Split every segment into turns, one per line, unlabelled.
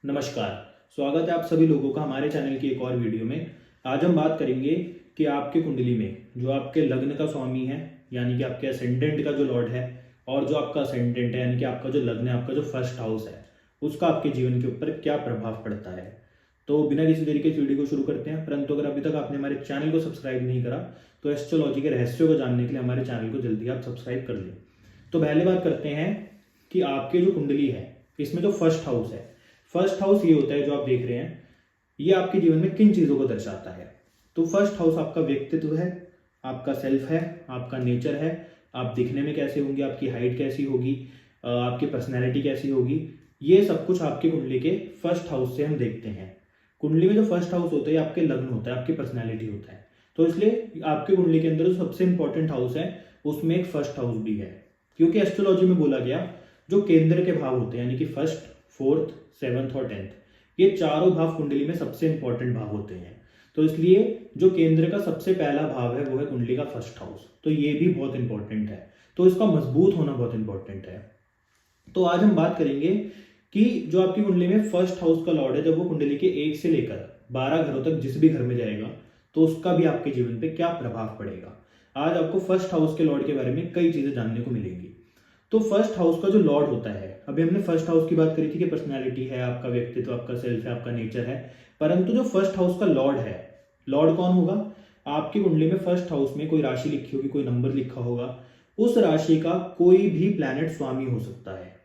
नमस्कार। स्वागत है आप सभी लोगों का हमारे चैनल की एक और वीडियो में। आज हम बात करेंगे कि आपके कुंडली में जो आपके लग्न का स्वामी है यानी कि आपके असेंडेंट का जो लॉर्ड है और जो आपका असेंडेंट है यानी कि आपका जो लग्न है, आपका जो फर्स्ट हाउस है, उसका आपके जीवन के ऊपर क्या प्रभाव पड़ता है। तो बिना किसी देरी के इस वीडियो को शुरू करते हैं। परंतु अगर अभी तक आपने हमारे चैनल को सब्सक्राइब नहीं करा तो एस्ट्रोलॉजी के रहस्यों को जानने के लिए हमारे चैनल को जल्दी आप सब्सक्राइब कर लें। तो पहले बात करते हैं कि आपकी जो कुंडली है इसमें जो फर्स्ट हाउस है, फर्स्ट हाउस ये होता है जो आप देख रहे हैं, ये आपके जीवन में किन चीजों को दर्शाता है। तो फर्स्ट हाउस आपका व्यक्तित्व है, आपका सेल्फ है, आपका नेचर है, आप दिखने में कैसे होंगे, आपकी हाइट कैसी होगी, आपकी पर्सनैलिटी कैसी होगी, ये सब कुछ आपकी कुंडली के फर्स्ट हाउस से हम देखते हैं। कुंडली में जो फर्स्ट हाउस होता है आपके लग्न होता है, आपकी पर्सनैलिटी होता है। तो इसलिए आपकी कुंडली के अंदर जो सबसे इंपॉर्टेंट हाउस है उसमें एक फर्स्ट हाउस भी है, क्योंकि एस्ट्रोलॉजी में बोला गया जो केंद्र के भाव होते हैं यानी कि फर्स्ट, फोर्थ, सेवंथ और 10th, ये चारों भाव कुंडली में सबसे इंपॉर्टेंट भाव होते हैं। तो इसलिए जो केंद्र का सबसे पहला भाव है वो है कुंडली का फर्स्ट हाउस। तो ये भी बहुत इंपॉर्टेंट है, तो इसका मजबूत होना बहुत इंपॉर्टेंट है। तो आज हम बात करेंगे कि जो आपकी कुंडली में फर्स्ट हाउस का लॉर्ड है, जब वो कुंडली के 1 से लेकर 12 घरों तक जिस भी घर में जाएगा तो उसका भी आपके जीवन पे क्या प्रभाव पड़ेगा। आज आपको फर्स्ट हाउस के लॉर्ड के बारे में कई चीजें जानने को मिलेंगी। तो फर्स्ट हाउस का जो लॉर्ड होता है, अभी हमने फर्स्ट हाउस की बात करी थी कि पर्सनालिटी है, आपका व्यक्तित्व, आपका सेल्फ है, आपका नेचर है। परंतु जो फर्स्ट हाउस का लॉर्ड है, लॉर्ड कौन होगा? आपकी कुंडली में फर्स्ट हाउस में कोई राशि लिखी होगी, कोई नंबर लिखा होगा, उस राशि का कोई भी प्लैनेट स्वामी हो सकता है।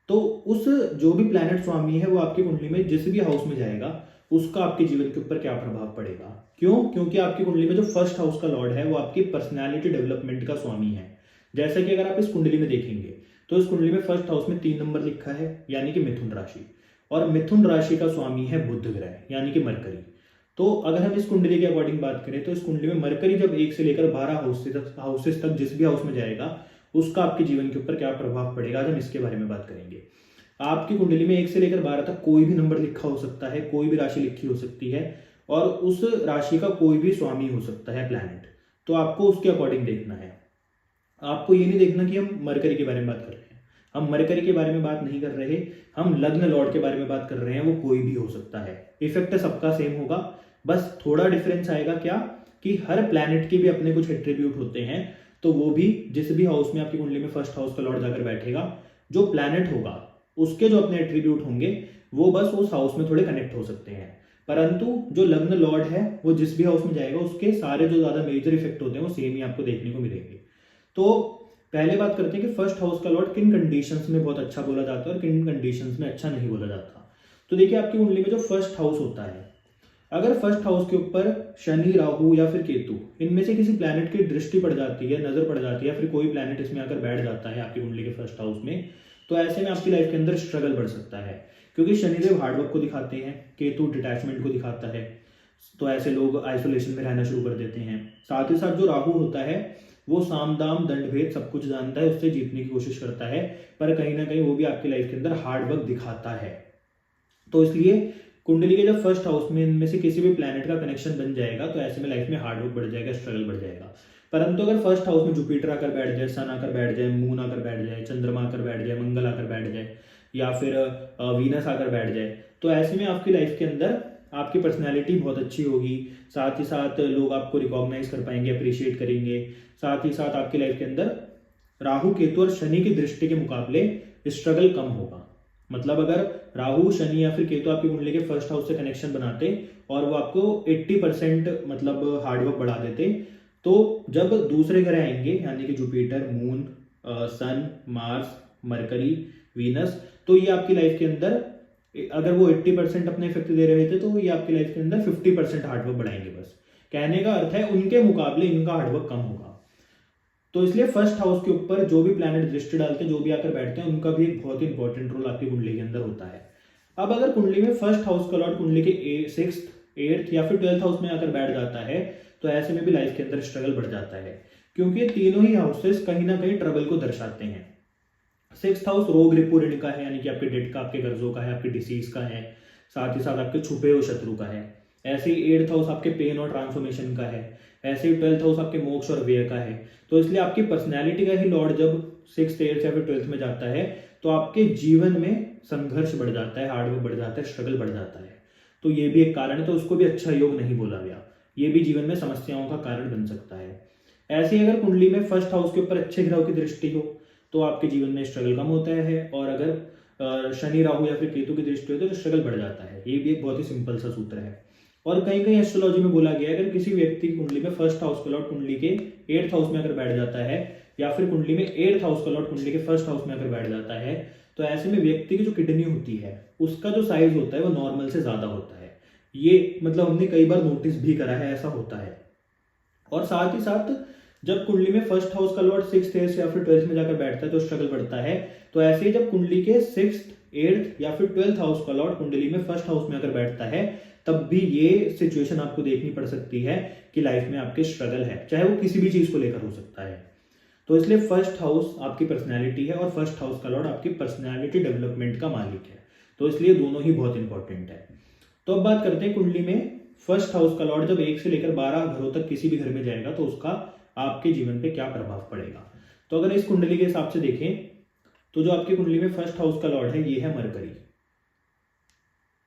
तो उस जो भी प्लैनेट स्वामी है वो आपकी कुंडली में जिस भी हाउस में जाएगा उसका आपके जीवन के ऊपर क्या प्रभाव पड़ेगा। क्यों? क्योंकि आपकी कुंडली में जो फर्स्ट हाउस का लॉर्ड है वो आपकी पर्सनैलिटी डेवलपमेंट का स्वामी है। जैसे कि अगर आप इस कुंडली में देखेंगे तो इस कुंडली में फर्स्ट हाउस में 3 नंबर लिखा है यानी कि मिथुन राशि, और मिथुन राशि का स्वामी है बुध ग्रह यानी कि मरकरी। तो अगर हम इस कुंडली के अकॉर्डिंग बात करें तो इस कुंडली में मरकरी जब 1 से लेकर 12 हाउसेस तक जिस भी हाउस में जाएगा उसका आपके जीवन के ऊपर क्या प्रभाव पड़ेगा, आज हम इसके बारे में बात करेंगे। आपकी कुंडली में 1 से लेकर 12 तक कोई भी नंबर लिखा हो सकता है, कोई भी राशि लिखी हो सकती है, और उस राशि का कोई भी स्वामी हो सकता है प्लैनेट। तो आपको उसके अकॉर्डिंग देखना है। आपको ये नहीं देखना कि हम मरकरी के बारे में बात कर रहे हैं, हम मरकरी के बारे में बात नहीं कर रहे, हम लग्न लॉर्ड के बारे में बात कर रहे हैं। वो कोई भी हो सकता है, इफेक्ट सबका सेम होगा, बस थोड़ा डिफरेंस आएगा क्या कि हर प्लैनेट के भी अपने कुछ एट्रीब्यूट होते हैं। तो वो भी जिस भी हाउस में आपकी कुंडली में फर्स्ट हाउस का लॉर्ड जाकर बैठेगा, जो प्लैनेट होगा उसके जो अपने एट्रीब्यूट होंगे वो बस उस हाउस में थोड़े कनेक्ट हो सकते हैं। परंतु जो लग्न लॉर्ड है वो जिस भी हाउस में जाएगा उसके सारे जो ज्यादा मेजर इफेक्ट होते हैं वो सेम ही आपको देखने को मिलेंगे। तो पहले बात करते हैं कि फर्स्ट हाउस का लॉर्ड किन कंडीशंस में बहुत अच्छा बोला जाता है और किन कंडीशंस में अच्छा नहीं बोला जाता। तो देखिए आपकी कुंडली में जो फर्स्ट हाउस होता है, अगर फर्स्ट हाउस के ऊपर शनि, राहु या फिर केतु, इनमें से किसी प्लैनेट की दृष्टि पड़ जाती है, नजर पड़ जाती है, फिर कोई प्लैनेट इसमें आकर बैठ जाता है आपकी कुंडली के फर्स्ट हाउस में, तो ऐसे में आपकी लाइफ के अंदर स्ट्रगल बढ़ सकता है। क्योंकि शनिदेव हार्डवर्क को दिखाते हैं, केतु डिटैचमेंट को दिखाता है, तो ऐसे लोग आइसोलेशन में रहना शुरू कर देते हैं। साथ ही साथ जो राहु होता है वो साम दाम दंड भेद सब कुछ जानता है, उससे जीतने की कोशिश करता है, पर कहीं ना कहीं वो भी आपकी लाइफ के अंदर हार्डवर्क दिखाता है। तो इसलिए कुंडली के जब फर्स्ट हाउस में इनमें से किसी भी प्लैनेट का कनेक्शन बन जाएगा तो ऐसे में लाइफ में हार्डवर्क बढ़ जाएगा, स्ट्रगल बढ़ जाएगा। परंतु अगर फर्स्ट हाउस में जुपिटर आकर बैठ जाए, सन आकर बैठ जाए, मून आकर बैठ जाए, चंद्रमा आकर बैठ जाए, मंगल आकर बैठ जाए, या फिर वीनस आकर बैठ जाए, तो ऐसे में आपकी लाइफ के अंदर आपकी पर्सनैलिटी बहुत अच्छी होगी। साथ ही साथ लोग आपको रिकॉग्नाइज कर पाएंगे, अप्रिशिएट करेंगे। साथ ही साथ आपकी लाइफ के अंदर राहु, केतु और शनि की दृष्टि के मुकाबले स्ट्रगल कम होगा। मतलब अगर राहु, शनि या फिर केतु आपकी कुंडली के फर्स्ट हाउस से कनेक्शन बनाते और वो आपको 80% मतलब हार्डवर्क बढ़ा देते, तो जब दूसरे ग्रह आएंगे यानी कि जुपिटर, मून, सन, मार्स, मरकरी, वीनस, तो ये आपकी लाइफ के अंदर अगर वो 80% अपने इफेक्ट दे रहे थे तो ये आपकी लाइफ के अंदर 50% हार्डवर्क बढ़ाएंगे। बस कहने का अर्थ है उनके मुकाबले इनका हार्डवर्क कम होगा। तो इसलिए फर्स्ट हाउस के ऊपर जो भी प्लैनेट दृष्टि डालते हैं, जो भी आकर बैठते हैं, उनका भी एक बहुत ही इंपॉर्टेंट रोल आपकी कुंडली के अंदर होता है। अब अगर कुंडली में फर्स्ट हाउस का लॉर्ड कुंडली के 6th, 8th या फिर 12th हाउस में आकर बैठ जाता है तो ऐसे में भी लाइफ के अंदर स्ट्रगल बढ़ जाता है, क्योंकि तीनों ही हाउसेस कहीं ना कहीं ट्रबल को दर्शाते हैं। 6th हाउस रोग, रिपू, ऋण का है यानी कि आपके डेट का, आपके कर्जों का है, आपके डिसीज का है, साथ ही साथ आपके छुपे हुए शत्रु का है। ऐसे ही 8th हाउस आपके पेन और ट्रांसफॉर्मेशन का है, ऐसे ही 12th हाउस आपके मोक्ष और व्यय का है। तो इसलिए आपकी पर्सनैलिटी का ही लॉर्ड जब 6th, 8th या फिर 12th में जाता है तो आपके जीवन में संघर्ष बढ़ जाता है, हार्डवर्क बढ़ जाता है, स्ट्रगल बढ़ जाता है। तो ये भी एक कारण है, तो उसको भी अच्छा योग नहीं बोला गया। ये भी जीवन में समस्याओं का कारण बन सकता है। ऐसे ही अगर कुंडली में फर्स्ट हाउस के ऊपर अच्छे ग्रहों की दृष्टि हो तो आपके जीवन में स्ट्रगल कम होता है, और अगर शनि राहु या फिर केतु की दृष्टि हो तो स्ट्रगल बढ़ जाता है। ये भी एक बहुत ही सिंपल सा सूत्र है। और कहीं कहीं एस्ट्रोलॉजी में बोला गया है अगर किसी व्यक्ति की कुंडली में फर्स्ट हाउस का लॉर्ड कुंडली के 8th हाउस में अगर बैठ जाता है, या फिर कुंडली में 8th हाउस का लॉर्ड कुंडली के फर्स्ट हाउस में अगर बैठ जाता है, तो ऐसे में व्यक्ति की जो किडनी होती है उसका जो साइज होता है वो नॉर्मल से ज्यादा होता है। ये मतलब हमने कई बार नोटिस भी करा है, ऐसा होता है। और साथ ही साथ जब कुंडली में फर्स्ट हाउस का लॉर्ड 6th या फिर 12th में जाकर बैठता है तो स्ट्रगल बढ़ता है। तो ऐसे ही जब कुंडली के 6th, 8th या फिर 12th हाउस का लॉर्ड कुंडली में फर्स्ट हाउस में अगर बैठता है, तब भी ये सिचुएशन आपको देखनी पड़ सकती है कि लाइफ में आपके स्ट्रगल है, चाहे वो किसी भी चीज को लेकर हो सकता है। तो इसलिए फर्स्ट हाउस आपकी पर्सनैलिटी है और फर्स्ट हाउस का लॉर्ड आपकी पर्सनैलिटी डेवलपमेंट का मालिक है। तो इसलिए दोनों ही बहुत इंपॉर्टेंट है। तो अब बात करते हैं कुंडली में फर्स्ट हाउस का लॉर्ड जब 1 से लेकर 12 घरों तक किसी भी घर में जाएगा तो उसका आपके जीवन पे क्या प्रभाव पड़ेगा। तो अगर इस कुंडली के हिसाब से देखें तो जो आपकी कुंडली में फर्स्ट हाउस का लॉर्ड है ये है मरकरी।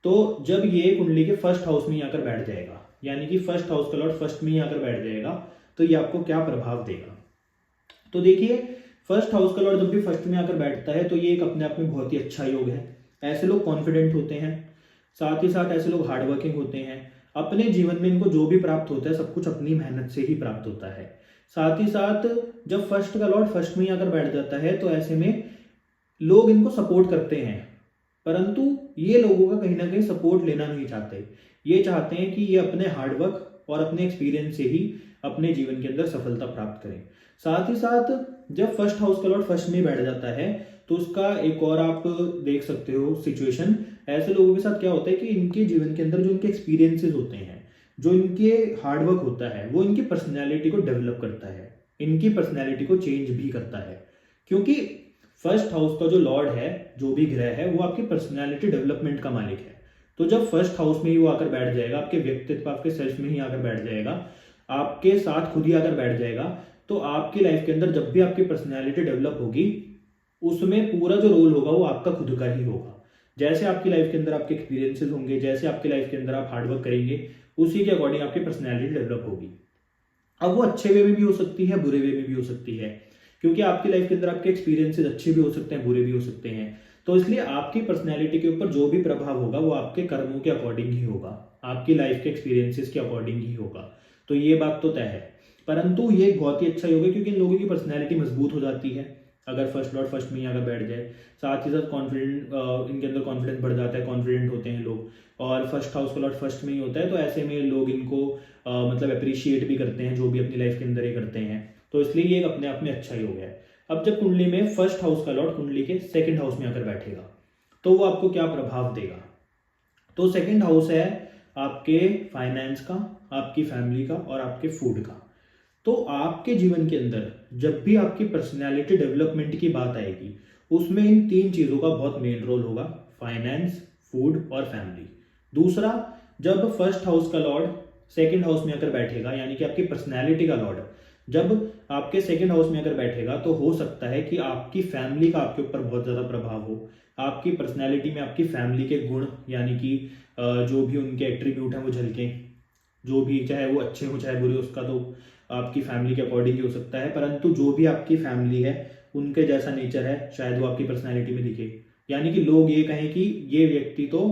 तो जब ये कुंडली के फर्स्ट हाउस में आकर बैठ जाएगा, यानी कि फर्स्ट हाउस का लॉर्ड फर्स्ट में ही आकर बैठ जाएगा, तो ये आपको क्या प्रभाव देगा। तो देखिए, फर्स्ट हाउस का लॉर्ड जब भी फर्स्ट में आकर बैठता है तो ये एक अपने आप में बहुत ही अच्छा योग है। ऐसे लोग कॉन्फिडेंट होते हैं, साथ ही साथ ऐसे लोग हार्डवर्किंग होते हैं। अपने जीवन में इनको जो भी प्राप्त होता है सब कुछ अपनी मेहनत से ही प्राप्त होता है। साथ ही साथ जब फर्स्ट का लॉर्ड फर्स्ट में ही आकर बैठ जाता है तो ऐसे में लोग इनको सपोर्ट करते हैं, परंतु ये लोगों का कहीं ना कहीं सपोर्ट लेना नहीं चाहते। ये चाहते हैं कि ये अपने हार्डवर्क और अपने एक्सपीरियंस से ही अपने जीवन के अंदर सफलता प्राप्त करें। साथ ही साथ जब फर्स्ट हाउस का लॉर्ड फर्स्ट में बैठ जाता है तो उसका एक और आप देख सकते हो सिचुएशन, ऐसे लोगों के साथ क्या होता है कि इनके जीवन के अंदर जो इनके एक्सपीरियंसेस होते हैं, जो इनके हार्डवर्क होता है, वो इनकी पर्सनैलिटी को डेवलप करता है, इनकी पर्सनैलिटी को चेंज भी करता है। क्योंकि फर्स्ट हाउस का जो लॉर्ड है, जो भी ग्रह है, वो आपकी पर्सनैलिटी डेवलपमेंट का मालिक है। तो जब फर्स्ट हाउस में ही वो आकर बैठ जाएगा, आपके व्यक्तित्व, आपके सेल्फ में ही आकर बैठ जाएगा, आपके साथ खुद ही आकर बैठ जाएगा, तो आपकी लाइफ के अंदर जब भी आपकी पर्सनैलिटी डेवलप होगी उसमें पूरा जो रोल होगा वो आपका खुद का ही होगा। जैसे आपकी लाइफ के अंदर आपके एक्सपीरियंसेस होंगे, जैसे आपकी लाइफ के अंदर आप हार्डवर्क करेंगे, उसी के अकॉर्डिंग आपकी पर्सनैलिटी डेवलप होगी। अब वो अच्छे वे में भी हो सकती है, बुरे वे में भी हो सकती है, क्योंकि आपकी लाइफ के अंदर आपके एक्सपीरियंसेस अच्छे भी हो सकते हैं, बुरे भी हो सकते हैं। तो इसलिए आपकी पर्सनैलिटी के ऊपर जो भी प्रभाव होगा वो आपके कर्मों के अकॉर्डिंग ही होगा, आपकी लाइफ के एक्सपीरियंसेस के अकॉर्डिंग ही होगा। तो ये बात तो तय है। परंतु ये बहुत ही अच्छा योग है क्योंकि इन लोगों की पर्सनैलिटी मजबूत हो जाती है अगर फर्स्ट लॉर्ड फर्स्ट में ही अगर बैठ जाए। साथ ही साथ कॉन्फिडेंट, इनके अंदर कॉन्फिडेंस बढ़ जाता है, कॉन्फिडेंट होते हैं लोग। और फर्स्ट हाउस का लॉर्ड फर्स्ट में ही होता है तो ऐसे में लोग इनको मतलब अप्रिशिएट भी करते हैं जो भी अपनी लाइफ के अंदर ये करते हैं। तो इसलिए ये एक अपने आप में अच्छा योग है। अब जब कुंडली में फर्स्ट हाउस का लॉर्ड कुंडली के सेकंड हाउस में आकर बैठेगा तो वो आपको क्या प्रभाव देगा। तो सेकंड हाउस है आपके फाइनेंस का, आपकी फैमिली का और आपके फूड का। तो आपके जीवन के अंदर जब भी आपकी पर्सनैलिटी डेवलपमेंट की बात आएगी उसमें इन 3 चीज़ों का बहुत मेन रोल होगा, फाइनेंस, फूड और फैमिली। दूसरा, जब फर्स्ट हाउस का लॉर्ड सेकंड हाउस में आकर बैठेगा, यानी कि आपकी पर्सनैलिटी का लॉर्ड जब आपके सेकंड हाउस में आकर बैठेगा तो हो सकता है कि आपकी फैमिली का आपके ऊपर बहुत ज़्यादा प्रभाव हो। आपकी पर्सनैलिटी में आपकी फैमिली के गुण, यानी कि जो भी उनके एट्रीब्यूट हैं वो झलकें, जो भी, चाहे वो अच्छे हो चाहे बुरे, उसका तो आपकी फैमिली के अकॉर्डिंग ही हो सकता है। परंतु जो भी आपकी फैमिली है उनके जैसा नेचर है शायद वो आपकी पर्सनैलिटी में दिखे, यानी कि लोग ये कहें कि ये व्यक्ति तो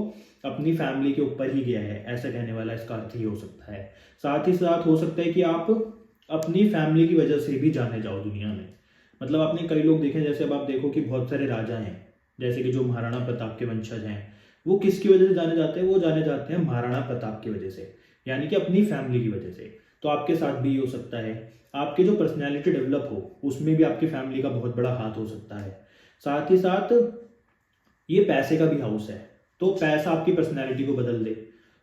अपनी फैमिली के ऊपर ही गया है, ऐसा कहने वाला इसका अर्थ ही हो सकता है। साथ ही साथ हो सकता है कि आप अपनी फैमिली की वजह से भी जाने जाओ दुनिया में। मतलब आपने कई लोग देखे, जैसे अब आप देखो कि बहुत सारे राजा हैं, जैसे कि जो महाराणा प्रताप के वंशज हैं, वो किसकी वजह से जाने जाते हैं, वो जाने जाते हैं महाराणा प्रताप की वजह से, यानी कि अपनी फैमिली की वजह से। तो आपके साथ भी हो सकता है, आपकी जो पर्सनैलिटी डेवलप हो उसमें भी आपकी फैमिली का बहुत बड़ा हाथ हो सकता है। साथ ही साथ ये पैसे का भी हाउस है, तो पैसा आपकी पर्सनैलिटी को बदल दे।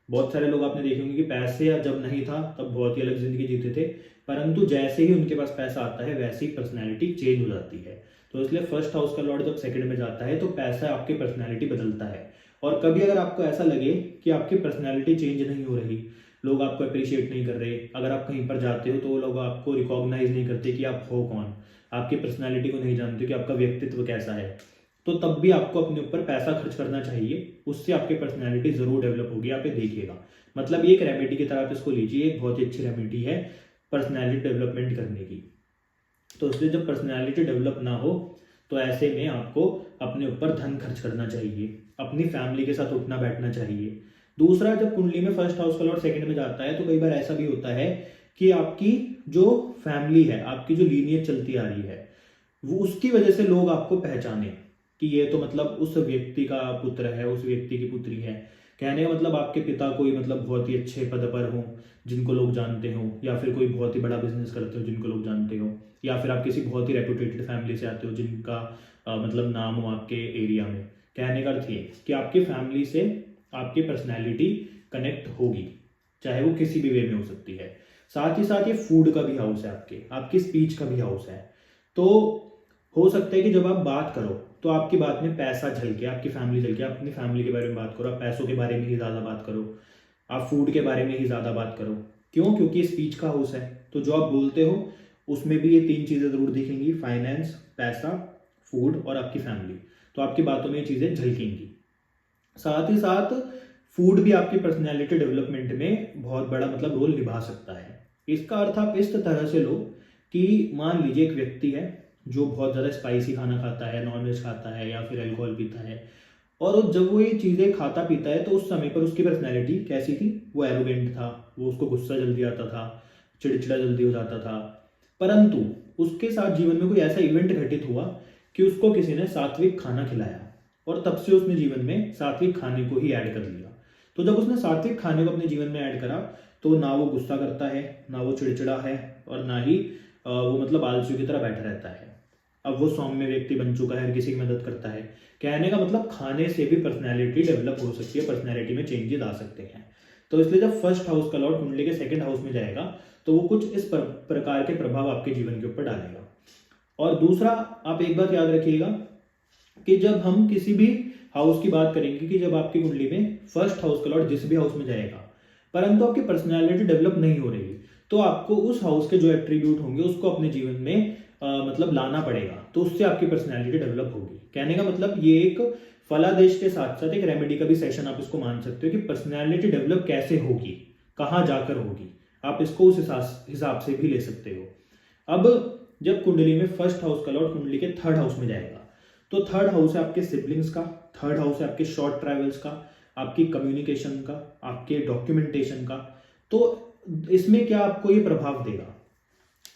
बहुत सारे लोग आपने देखे होंगे कि पैसे जब नहीं था तब बहुत ही अलग जिंदगी जीते थे, परंतु जैसे ही उनके पास पैसा आता है वैसे ही पर्सनैलिटी चेंज हो जाती है। तो इसलिए फर्स्ट हाउस का लॉर्ड जब सेकंड में जाता है तो पैसा आपकी पर्सनैलिटी बदलता है। और कभी अगर आपको ऐसा लगे कि आपकी पर्सनैलिटी चेंज नहीं हो रही, लोग आपको अप्रिशिएट नहीं कर रहे, अगर आप कहीं पर जाते हो तो वो लोग आपको रिकॉग्नाइज नहीं करते कि आप हो कौन, आपकी पर्सनैलिटी को नहीं जानते कि आपका व्यक्तित्व कैसा है, तो तब भी आपको अपने ऊपर पैसा खर्च करना चाहिए, उससे आपकी पर्सनैलिटी ज़रूर डेवलप होगी, आप ये देखिएगा। मतलब ये एक रेमेडी की तरह आप इसको लीजिए, एक बहुत ही अच्छी रेमेडी है पर्सनैलिटी डेवलपमेंट करने की। तो इसलिए जब पर्सनैलिटी डेवलप ना हो तो ऐसे में आपको अपने ऊपर धन खर्च करना चाहिए, अपनी फैमिली के साथ उठना बैठना चाहिए। दूसरा, जब कुंडली में फर्स्ट हाउस का लॉर्ड सेकंड में जाता है तो कई बार ऐसा भी होता है कि आपकी जो फैमिली है, आपकी जो लीनियज चलती आ रही है, वो उसकी वजह से लोग आपको पहचाने कि ये तो मतलब उस व्यक्ति का पुत्र है, उस व्यक्ति की पुत्री है। कहने का मतलब आपके पिता कोई मतलब बहुत ही अच्छे पद पर हो जिनको लोग जानते हो, या फिर कोई बहुत ही बड़ा बिजनेस करते हो जिनको लोग जानते हो, या फिर आप किसी बहुत ही रेपुटेटेड फैमिली से आते हो जिनका मतलब नाम हो आपके एरिया में। कहने का अर्थ ये कि आपकी फैमिली से आपकी पर्सनैलिटी कनेक्ट होगी, चाहे वो किसी भी वे में हो सकती है। साथ ही साथ ये फूड का भी हाउस है, आपकी स्पीच का भी हाउस है। तो हो सकता है कि जब आप बात करो तो आपकी बात में पैसा झलके, आपकी फैमिली झलके, आप अपनी फैमिली के बारे में बात करो, आप पैसों के बारे में ही ज़्यादा बात करो, आप फूड के बारे में ही ज़्यादा बात करो। क्यों? क्योंकि ये स्पीच का हाउस है। तो जो आप बोलते हो उसमें भी ये 3 चीज़ें ज़रूर दिखेंगी, फाइनेंस, पैसा, फूड और आपकी फैमिली। तो आपकी बातों में ये चीज़ें झलकेंगी। साथ ही साथ फूड भी आपकी पर्सनैलिटी डेवलपमेंट में बहुत बड़ा मतलब रोल निभा सकता है। इसका अर्थ आप इस तरह से लो कि मान लीजिए एक व्यक्ति है जो बहुत ज़्यादा स्पाइसी खाना खाता है, नॉनवेज खाता है या फिर अल्कोहल पीता है, और जब वो ये चीज़ें खाता पीता है तो उस समय पर उसकी पर्सनैलिटी कैसी थी? वो एरोगेंट था, वो उसको गुस्सा जल्दी आता था, चिड़चिड़ा जल्दी हो जाता था। परंतु उसके साथ जीवन में कोई ऐसा इवेंट घटित हुआ कि उसको किसी ने सात्विक खाना खिलाया, और तब से उसने जीवन में सात्विक खाने को ही ऐड कर लिया। तो जब उसने सात्विक खाने को अपने जीवन में ऐड करा तो ना वो गुस्सा करता है, ना वो चिड़चिड़ा है, और ना ही वो मतलब आलसी की तरह बैठा रहता है। अब वो सौम्य व्यक्ति बन चुका है, हर किसी की मदद करता है। कहने का मतलब खाने से भी पर्सनैलिटी डेवलप हो सकती है, पर्सनैलिटी में चेंजेस आ सकते हैं। तो इसलिए जब फर्स्ट हाउस का लॉर्ड कुंडली के सेकंड हाउस में जाएगा तो वो कुछ इस प्रकार के प्रभाव आपके जीवन के ऊपर डालेगा। और दूसरा, आप एक बात याद रखिएगा कि जब हम किसी भी हाउस की बात करेंगे, कि जब आपकी कुंडली में फर्स्ट हाउस का लॉर्ड जिस भी हाउस में जाएगा परंतु आपकी पर्सनैलिटी डेवलप नहीं हो रही, तो आपको उस हाउस के जो एट्रीब्यूट होंगे उसको अपने जीवन में मतलब लाना पड़ेगा, तो उससे आपकी पर्सनैलिटी डेवलप होगी। कहने का मतलब ये एक फलादेश के साथ साथ एक रेमेडी का भी सेशन आप इसको मान सकते हो कि पर्सनैलिटी डेवलप कैसे होगी, कहाँ जाकर होगी, आप इसको उस हिसाब से भी ले सकते हो। अब जब कुंडली में फर्स्ट हाउस का लॉर्ड कुंडली के थर्ड हाउस में जाएगा तो थर्ड हाउस है आपके सिबलिंग्स का, थर्ड हाउस है आपके शॉर्ट ट्रैवल्स का, आपकी कम्युनिकेशन का, आपके डॉक्यूमेंटेशन का। तो इसमें क्या आपको ये प्रभाव देगा?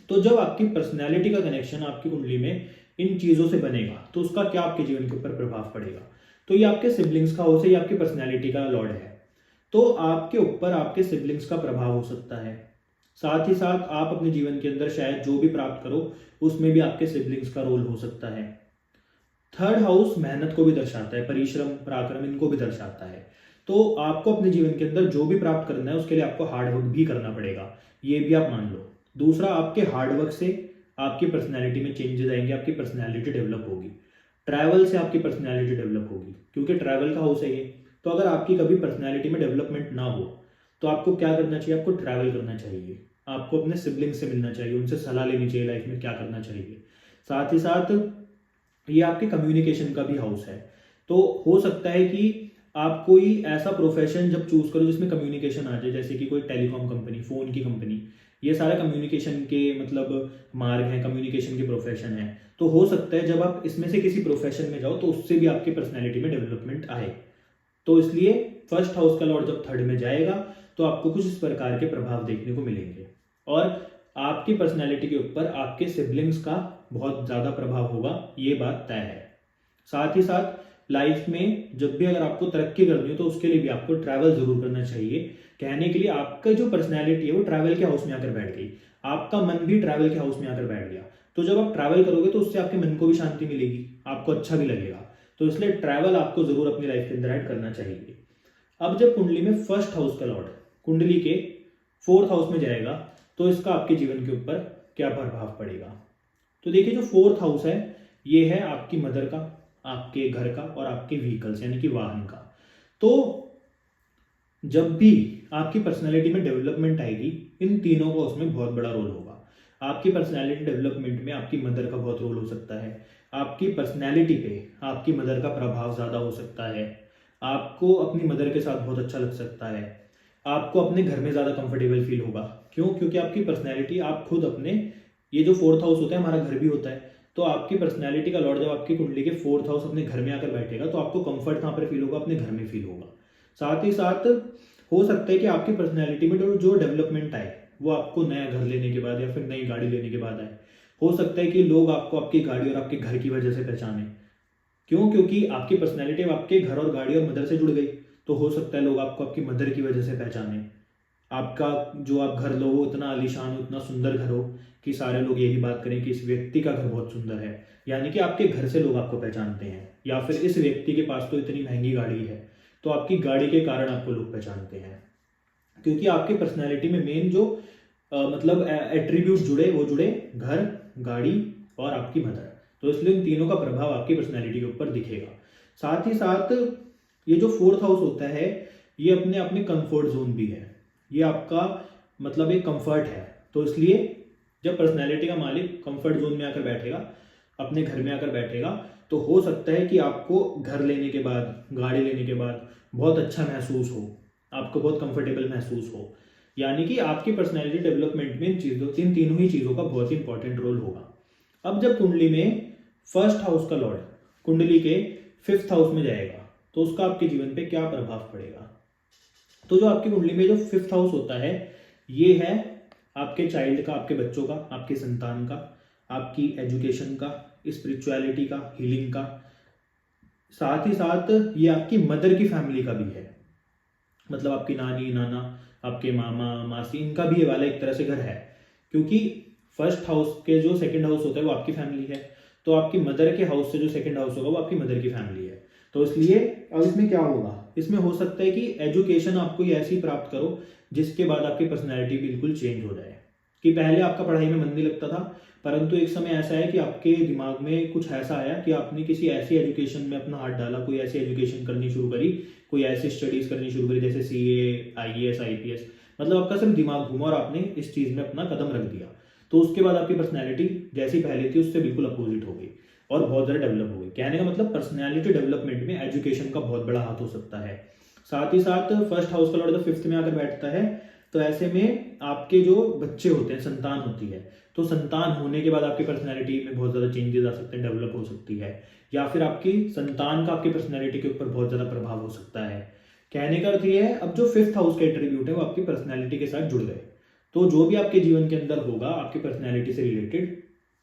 तो जब आपकी पर्सनैलिटी का कनेक्शन आपकी कुंडली में इन चीज़ों से बनेगा तो उसका क्या आपके जीवन के ऊपर प्रभाव पड़ेगा? तो ये आपके सिबलिंग्स का हाउस है, ये आपकी पर्सनैलिटी का लॉर्ड है, तो आपके ऊपर आपके सिबलिंग्स का प्रभाव हो सकता है। साथ ही साथ आप अपने जीवन के अंदर शायद जो भी प्राप्त करो उसमें भी आपके सिबलिंग्स का रोल हो सकता है। थर्ड हाउस मेहनत को भी दर्शाता है, परिश्रम, पराक्रम, इनको भी दर्शाता है। तो आपको अपने जीवन के अंदर जो भी प्राप्त करना है उसके लिए आपको हार्डवर्क भी करना पड़ेगा, ये भी आप मान लो। दूसरा, आपके हार्डवर्क से आपकी पर्सनैलिटी में चेंजेस आएंगे, आपकी पर्सनैलिटी डेवलप होगी। ट्रैवल से आपकी पर्सनैलिटी डेवलप होगी, क्योंकि ट्रैवल का हाउस है ये। तो अगर आपकी कभी पर्सनैलिटी में डेवलपमेंट ना हो तो आपको क्या करना चाहिए? आपको ट्रैवल करना चाहिए, आपको अपने सिबलिंग्स से मिलना चाहिए, उनसे सलाह लेनी चाहिए लाइफ में क्या करना चाहिए। साथ ही साथ ये आपके कम्युनिकेशन का भी हाउस है, तो हो सकता है कि आप कोई ऐसा प्रोफेशन जब चूज करो जिसमें कम्युनिकेशन आ जाए, जैसे कि कोई टेलीकॉम कंपनी, फोन की कंपनी, ये सारा कम्युनिकेशन के मतलब मार्ग है, कम्युनिकेशन के प्रोफेशन है। तो हो सकता है जब आप इसमें से किसी प्रोफेशन में जाओ तो उससे भी आपकी पर्सनैलिटी में डेवलपमेंट आए। तो इसलिए फर्स्ट हाउस का लॉर्ड जब थर्ड में जाएगा तो आपको कुछ इस प्रकार के प्रभाव देखने को मिलेंगे, और आपकी पर्सनैलिटी के ऊपर आपके सिबलिंग्स का बहुत ज़्यादा प्रभाव होगा, ये बात तय है। साथ ही साथ लाइफ में जब भी अगर आपको तरक्की करनी हो तो उसके लिए भी आपको ट्रैवल जरूर करना चाहिए। कहने के लिए आपका जो पर्सनैलिटी है वो ट्रैवल के हाउस में आकर बैठ गई, आपका मन भी ट्रैवल के हाउस में आकर बैठ गया। तो जब आप ट्रैवल करोगे तो उससे आपके मन को भी शांति मिलेगी, आपको अच्छा भी लगेगा। तो इसलिए ट्रैवल आपको जरूर अपनी लाइफ के अंदर ऐड करना चाहिए। अब जब कुंडली में फर्स्ट हाउस का लॉर्ड कुंडली के फोर्थ हाउस में जाएगा तो इसका आपके जीवन के ऊपर क्या प्रभाव पड़ेगा? तो देखिए, जो फोर्थ हाउस है ये है आपकी मदर का, आपके घर का और आपके व्हीकल्स यानी कि वाहन का। तो जब भी आपकी पर्सनैलिटी में डेवलपमेंट आएगी इन तीनों का उसमें बहुत बड़ा रोल होगा। आपकी पर्सनैलिटी डेवलपमेंट में आपकी मदर का बहुत रोल हो सकता है, आपकी पर्सनैलिटी पे आपकी मदर का प्रभाव ज़्यादा हो सकता है। आपको अपनी मदर के साथ बहुत अच्छा लग सकता है। आपको अपने घर में ज़्यादा कंफर्टेबल फील होगा। क्यों? क्योंकि आपकी पर्सनैलिटी, आप खुद अपने, ये जो फोर्थ हाउस होता है हमारा घर भी होता है, तो आपकी पर्सनैलिटी का लॉर्ड जब आपकी कुंडली के फोर्थ हाउस अपने घर में आकर बैठेगा तो आपको कंफर्ट कहाँ पर फील होगा? अपने घर में फील होगा। साथ ही साथ हो सकता है कि आपकी पर्सनैलिटी में जो डेवलपमेंट आए वो आपको नया घर लेने के बाद या फिर नई गाड़ी लेने के बाद आए। हो सकता है कि लोग आपको आपकी गाड़ी और आपके घर की वजह से पहचाने। क्यों? क्योंकि आपकी पर्सनैलिटी आपके घर और गाड़ी और मदर से जुड़ गई, तो हो सकता है लोग आपको आपकी मदर की वजह से पहचाने। आपका जो आप घर लो वो इतना आलीशान हो, इतना सुंदर घर हो कि सारे लोग यही बात करें कि इस व्यक्ति का घर बहुत सुंदर है, यानी कि आपके घर से लोग आपको पहचानते हैं। या फिर इस व्यक्ति के पास तो इतनी महंगी गाड़ी है, तो आपकी गाड़ी के कारण आपको लोग पहचानते हैं। क्योंकि आपकी पर्सनैलिटी में मेन जो मतलब एट्रीब्यूट जुड़े, वो जुड़े घर, गाड़ी और आपकी मदर। तो इसलिए इन तीनों का प्रभाव आपकी पर्सनैलिटी के ऊपर दिखेगा। साथ ही साथ ये जो फोर्थ हाउस होता है ये अपने आप में कंफर्ट जोन भी है। ये आपका मतलब एक कंफर्ट है। तो इसलिए जब पर्सनैलिटी का मालिक कंफर्ट जोन में आकर बैठेगा, अपने घर में आकर बैठेगा, तो हो सकता है कि आपको घर लेने के बाद, गाड़ी लेने के बाद बहुत अच्छा महसूस हो, आपको बहुत कंफर्टेबल महसूस हो। यानी कि आपकी पर्सनैलिटी डेवलपमेंट में इन तीनों ही चीज़ों का बहुत ही इंपॉर्टेंट रोल होगा। अब जब कुंडली में फर्स्ट हाउस का लॉर्ड कुंडली के फिफ्थ हाउस में जाएगा तो उसका आपके जीवन पे क्या प्रभाव पड़ेगा? तो जो आपकी कुंडली में जो फिफ्थ हाउस होता है ये है आपके चाइल्ड का, आपके बच्चों का, आपके संतान का, आपकी एजुकेशन का, स्पिरिचुअलिटी का, हीलिंग का। साथ ही साथ ये आपकी मदर की फैमिली का भी है, मतलब आपकी नानी, नाना, आपके मामा, मासी, इनका भी ये वाला एक तरह से घर है। क्योंकि फर्स्ट हाउस के जो सेकंड हाउस होता है वो आपकी फैमिली है, तो आपकी मदर के हाउस से जो सेकंड हाउस होगा वो आपकी मदर की फैमिली है। तो इसलिए अब इसमें क्या होगा? इसमें हो सकता है कि एजुकेशन आपको ये ऐसी प्राप्त करो जिसके बाद आपकी पर्सनैलिटी बिल्कुल चेंज हो जाए। कि पहले आपका पढ़ाई में मन नहीं लगता था, परंतु एक समय ऐसा है कि आपके दिमाग में कुछ ऐसा आया कि आपने किसी ऐसी एजुकेशन में अपना हाथ डाला, कोई ऐसी एजुकेशन करनी शुरू करी, कोई ऐसी स्टडीज करनी शुरू करी जैसे CA, IAS, IPS, मतलब आपका सिर्फ दिमाग घूमा और आपने इस चीज में अपना कदम रख दिया। तो उसके बाद आपकी पर्सनैलिटी जैसी पहले थी उससे बिल्कुल अपोजिट हो गई और बहुत ज़्यादा डेवलप हो गई। कहने का मतलब पर्सनैलिटी डेवलपमेंट में एजुकेशन का बहुत बड़ा हाथ हो सकता है। साथ ही साथ फर्स्ट हाउस का लॉर्ड जब फिफ्थ में आकर बैठता है तो ऐसे में आपके जो बच्चे होते हैं, संतान होती है, तो संतान होने के बाद आपकी पर्सनैलिटी में बहुत ज़्यादा चेंजेस आ सकते हैं, डेवलप हो सकती है। या फिर आपकी संतान का आपकी पर्सनैलिटी के ऊपर बहुत ज़्यादा प्रभाव हो सकता है। कहने का अर्थ ये है, अब जो फिफ्थ हाउस के एट्रीब्यूट है वो आपकी पर्सनैलिटी के साथ जुड़ गए, तो जो भी आपके जीवन के अंदर होगा आपकी पर्सनैलिटी से रिलेटेड,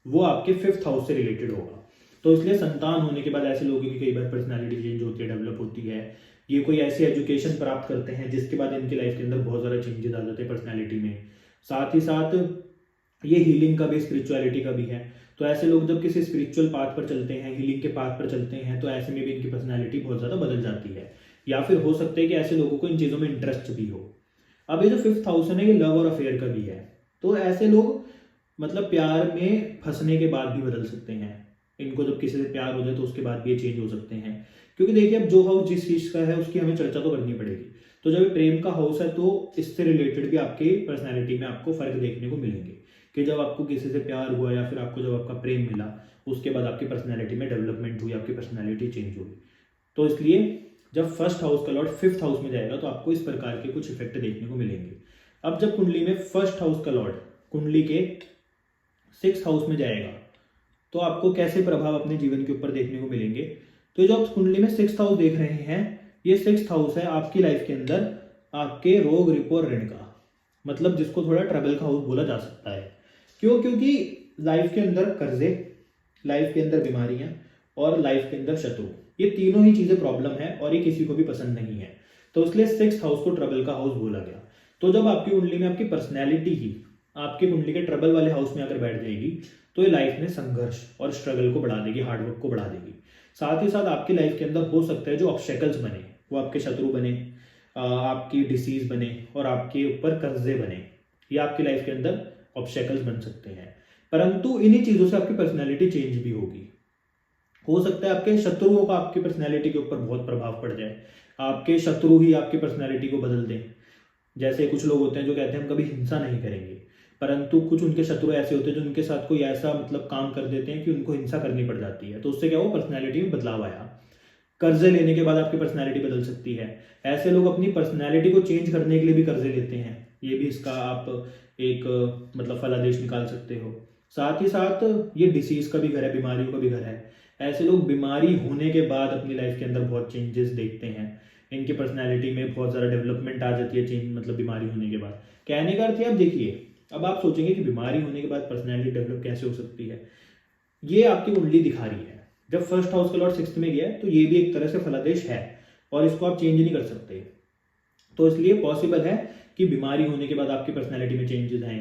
वो आपके फिफ्थ हाउस से रिलेटेड होगा। तो इसलिए संतान होने के बाद ऐसे लोगों की कई बार पर्सनैलिटी चेंज होती है, डेवलप होती है। ये कोई ऐसी एजुकेशन प्राप्त करते हैं जिसके बाद इनकी लाइफ के अंदर बहुत ज़्यादा चेंजेस आ जाते हैं पर्सनैलिटी में। साथ ही साथ ये हीलिंग का भी, स्पिरिचुअलिटी का भी है। तो ऐसे लोग जब किसी स्पिरिचुअल पाथ पर चलते हैं, हीलिंग के पाथ पर चलते हैं, तो ऐसे में भी इनकी पर्सनैलिटी बहुत ज़्यादा बदल जाती है। या फिर हो सकता है कि ऐसे लोगों को इन चीज़ों में इंटरेस्ट भी हो। अब ये जो फिफ्थ हाउस है ना, ये लव और अफेयर का भी है। तो ऐसे लोग मतलब प्यार में फंसने के बाद भी बदल सकते हैं। इनको जब किसी से प्यार हो जाए तो उसके बाद भी ये चेंज हो सकते हैं। क्योंकि देखिए, अब जो हाउस जिस चीज़ का है उसकी हमें चर्चा तो करनी पड़ेगी। तो जब ये प्रेम का हाउस है तो इससे रिलेटेड भी आपके पर्सनैलिटी में आपको फर्क देखने को मिलेंगे कि जब आपको किसी से प्यार हुआ या फिर आपको जब आपका प्रेम मिला उसके बाद आपकी पर्सनैलिटी में डेवलपमेंट हुई, आपकी पर्सनैलिटी चेंज हुई। तो इसलिए जब फर्स्ट हाउस का लॉर्ड फिफ्थ हाउस में जाएगा तो आपको इस प्रकार के कुछ इफेक्ट देखने को मिलेंगे। अब जब कुंडली में फर्स्ट हाउस का लॉर्ड कुंडली के सिक्स्थ हाउस में जाएगा तो आपको कैसे प्रभाव अपने जीवन के ऊपर देखने को मिलेंगे? तो जो आप कुंडली में सिक्स्थ हाउस देख रहे हैं, ये सिक्स्थ हाउस है आपकी लाइफ के अंदर आपके रोग, रिपो और ऋण का, मतलब जिसको थोड़ा ट्रबल का हाउस बोला जा सकता है। क्यों? क्योंकि लाइफ के अंदर कर्जे, लाइफ के अंदर बीमारियां और लाइफ के अंदर शत्रु, ये तीनों ही चीजें प्रॉब्लम है और ये किसी को भी पसंद नहीं है। तो इसलिए सिक्स्थ हाउस को ट्रबल का हाउस बोला गया। तो जब आपकी कुंडली में आपकी पर्सनैलिटी ही आपकी कुंडली के ट्रबल वाले हाउस में आकर बैठ जाएगी तो ये लाइफ में संघर्ष और स्ट्रगल को बढ़ा देगी, हार्डवर्क को बढ़ा देगी। साथ ही साथ आपकी लाइफ के अंदर हो सकता है जो ऑब्स्टेकल्स बने वो आपके शत्रु बने, आपकी डिसीज बने और आपके ऊपर कर्जे बने, ये आपकी लाइफ के अंदर ऑब्स्टेकल्स बन सकते हैं। परंतु इन्हीं चीजों से आपकी पर्सनैलिटी चेंज भी होगी। हो सकता है आपके शत्रुओं का आपकी पर्सनैलिटी के ऊपर बहुत प्रभाव पड़ जाए, आपके शत्रु ही आपकी पर्सनैलिटी को बदल दें। जैसे कुछ लोग होते हैं जो कहते हैं हम कभी हिंसा नहीं करेंगे, परंतु कुछ उनके शत्रु ऐसे होते हैं जो उनके साथ कोई ऐसा मतलब काम कर देते हैं कि उनको हिंसा करनी पड़ जाती है, तो उससे क्या हुआ, पर्सनैलिटी में बदलाव आया। कर्जे लेने के बाद आपकी पर्सनैलिटी बदल सकती है। ऐसे लोग अपनी पर्सनैलिटी को चेंज करने के लिए भी कर्जे लेते हैं, ये भी इसका आप एक मतलब फलादेश निकाल सकते हो। साथ ही साथ ये डिसीज का भी घर है, बीमारियों का भी घर है। ऐसे लोग बीमारी होने के बाद अपनी लाइफ के अंदर बहुत चेंजेस देखते हैं, इनकी पर्सनैलिटी में बहुत ज़्यादा डेवलपमेंट आ जाती है चेंज, मतलब बीमारी होने के बाद। कहने का अर्थ है, आप देखिए, अब आप सोचेंगे कि बीमारी होने के बाद पर्सनैलिटी डेवलप कैसे हो सकती है। ये आपकी कुंडली दिखा रही है, जब फर्स्ट हाउस का लॉर्ड 6th में गया है तो ये भी एक तरह से फलादेश है और इसको आप चेंज नहीं कर सकते। तो इसलिए पॉसिबल है कि बीमारी होने के बाद आपकी पर्सनैलिटी में चेंजेस आए,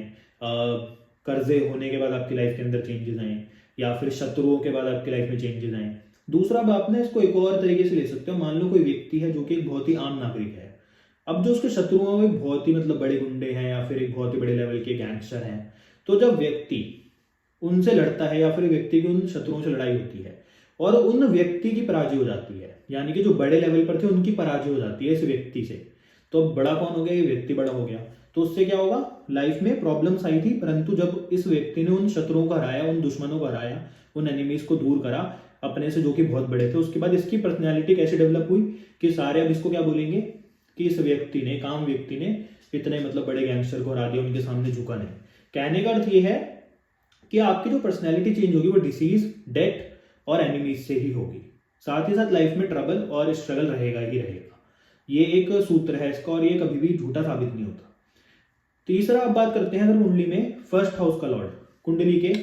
कर्जे होने के बाद आपकी लाइफ के अंदर चेंजेस आए, या फिर शत्रुओं के बाद आपकी लाइफ में चेंजेस आए। दूसरा बात ना, इसको एक और तरीके से ले सकते हो। मान लो कोई व्यक्ति है जो कि एक बहुत ही आम नागरिक है, अब जो उसके शत्रु हैं वो एक बहुत ही मतलब बड़े गुंडे हैं या फिर एक बहुत ही बड़े लेवल के गैंगस्टर हैं। तो जब व्यक्ति उनसे लड़ता है या फिर व्यक्ति की उन शत्रुओं से लड़ाई होती है और उन व्यक्ति की पराजय हो जाती है, यानी कि जो बड़े लेवल पर थे उनकी पराजय हो जाती है इस व्यक्ति से, तो अब बड़ा कौन हो गया, ये व्यक्ति बड़ा हो गया। तो उससे क्या होगा, लाइफ में प्रॉब्लम्स आई थी, परंतु जब इस व्यक्ति ने उन शत्रुओं को हराया, उन दुश्मनों को हराया, उन एनिमीज को दूर करा अपने से जो कि बहुत बड़े थे, उसके बाद इसकी पर्सनैलिटी कैसे डेवलप हुई कि सारे अब इसको क्या बोलेंगे कि इस व्यक्ति ने, काम व्यक्ति ने इतने मतलब बड़े गैंगस्टर को हरा दिया, उनके सामने झुका नहीं। कहने का अर्थ ये है कि आपकी जो पर्सनैलिटी चेंज होगी वो डिसीज, डेथ और एनिमीज से ही होगी। साथ ही साथ लाइफ में ट्रबल और स्ट्रगल रहेगा ही रहेगा, ये एक सूत्र है इसका और ये कभी भी झूठा साबित नहीं होता। तीसरा अब बात करते हैं, अगर कुंडली में फर्स्ट हाउस का लॉर्ड कुंडली के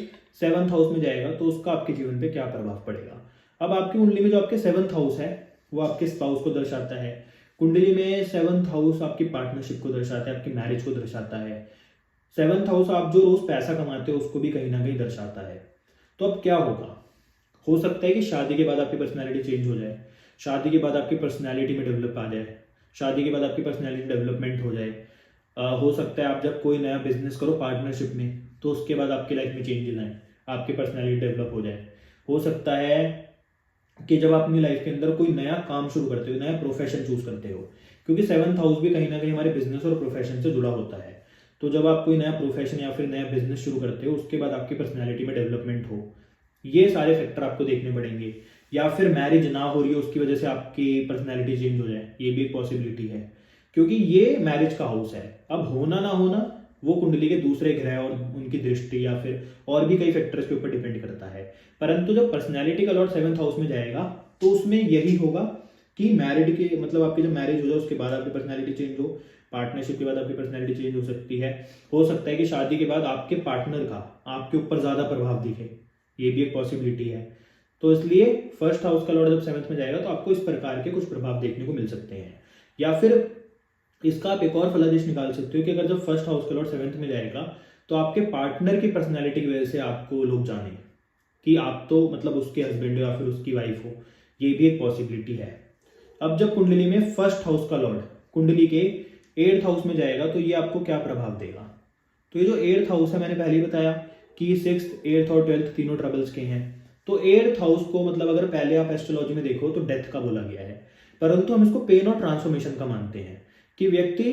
7th हाउस में जाएगा तो उसका आपके जीवन पे क्या प्रभाव पड़ेगा। अब आपकी कुंडली में जो आपके 7th हाउस है वो आपके स्पाउस को दर्शाता है। कुंडली में 7th हाउस आपकी पार्टनरशिप को दर्शाता है, आपकी मैरिज को दर्शाता है। 7th हाउस आप जो रोज पैसा कमाते हो उसको भी कहीं ना कहीं दर्शाता है। तो अब क्या होगा, हो सकता है कि शादी के बाद आपकी पर्सनैलिटी चेंज हो जाए, शादी के बाद आपकी पर्सनैलिटी में डेवलप आ जाए, शादी के बाद आपकी पर्सनैलिटी डेवलपमेंट हो जाए। हो सकता है आप जब कोई नया बिजनेस करो पार्टनरशिप में तो उसके बाद आपकी लाइफ में चेंजेस आए, आपकी पर्सनैलिटी डेवलप हो जाए। हो सकता है कि जब आप अपनी लाइफ के अंदर कोई नया काम शुरू करते हो, नया प्रोफेशन चूज करते हो, क्योंकि 7th हाउस भी कहीं ना कहीं हमारे बिजनेस और प्रोफेशन से जुड़ा होता है। तो जब आप कोई नया प्रोफेशन या फिर नया बिजनेस शुरू करते हो उसके बाद आपकी पर्सनैलिटी में डेवलपमेंट हो, ये सारे फैक्टर आपको देखने पड़ेंगे। या फिर मैरिज ना हो रही है उसकी वजह से आपकी पर्सनैलिटी चेंज हो जाए, ये भी एक पॉसिबिलिटी है, क्योंकि ये मैरिज का हाउस है। अब होना ना होना वो कुंडली के दूसरे ग्रह और उनकी दृष्टि या फिर और भी कई फैक्टर्स के ऊपर डिपेंड करता है। परंतु जब पर्सनैलिटी का लॉर्ड 7th हाउस में जाएगा तो उसमें यही होगा कि मैरिड के मतलब आपकी जब मैरिज हो जाए उसके बाद आपकी पर्सनैलिटी चेंज हो, पार्टनरशिप के बाद आपकी पर्सनैलिटी चेंज हो सकती है। हो सकता है कि शादी के बाद आपके पार्टनर का आपके ऊपर ज्यादा प्रभाव दिखे, ये भी एक पॉसिबिलिटी है। तो इसलिए फर्स्ट हाउस का लॉर्ड जब 7th में जाएगा तो आपको इस प्रकार के कुछ प्रभाव देखने को मिल सकते हैं। या फिर इसका आप एक और फलादेश निकाल सकते हो कि अगर जब फर्स्ट हाउस का लॉर्ड 7th में जाएगा तो आपके पार्टनर की पर्सनैलिटी की वजह से आपको लोग जाने कि आप तो मतलब उसके हस्बैंड हो या फिर उसकी वाइफ हो, ये भी एक पॉसिबिलिटी है। अब जब कुंडली में फर्स्ट हाउस का लॉर्ड कुंडली के 8th हाउस में जाएगा तो ये आपको क्या प्रभाव देगा। तो ये जो 8th हाउस है, मैंने पहले ही बताया कि 6th, 8th और 12th तीनों ट्रबल्स के हैं। तो 8th हाउस को मतलब अगर पहले आप एस्ट्रोलॉजी में देखो तो डेथ का बोला गया है, परंतु हम इसको पेन और ट्रांसफॉर्मेशन का मानते हैं कि व्यक्ति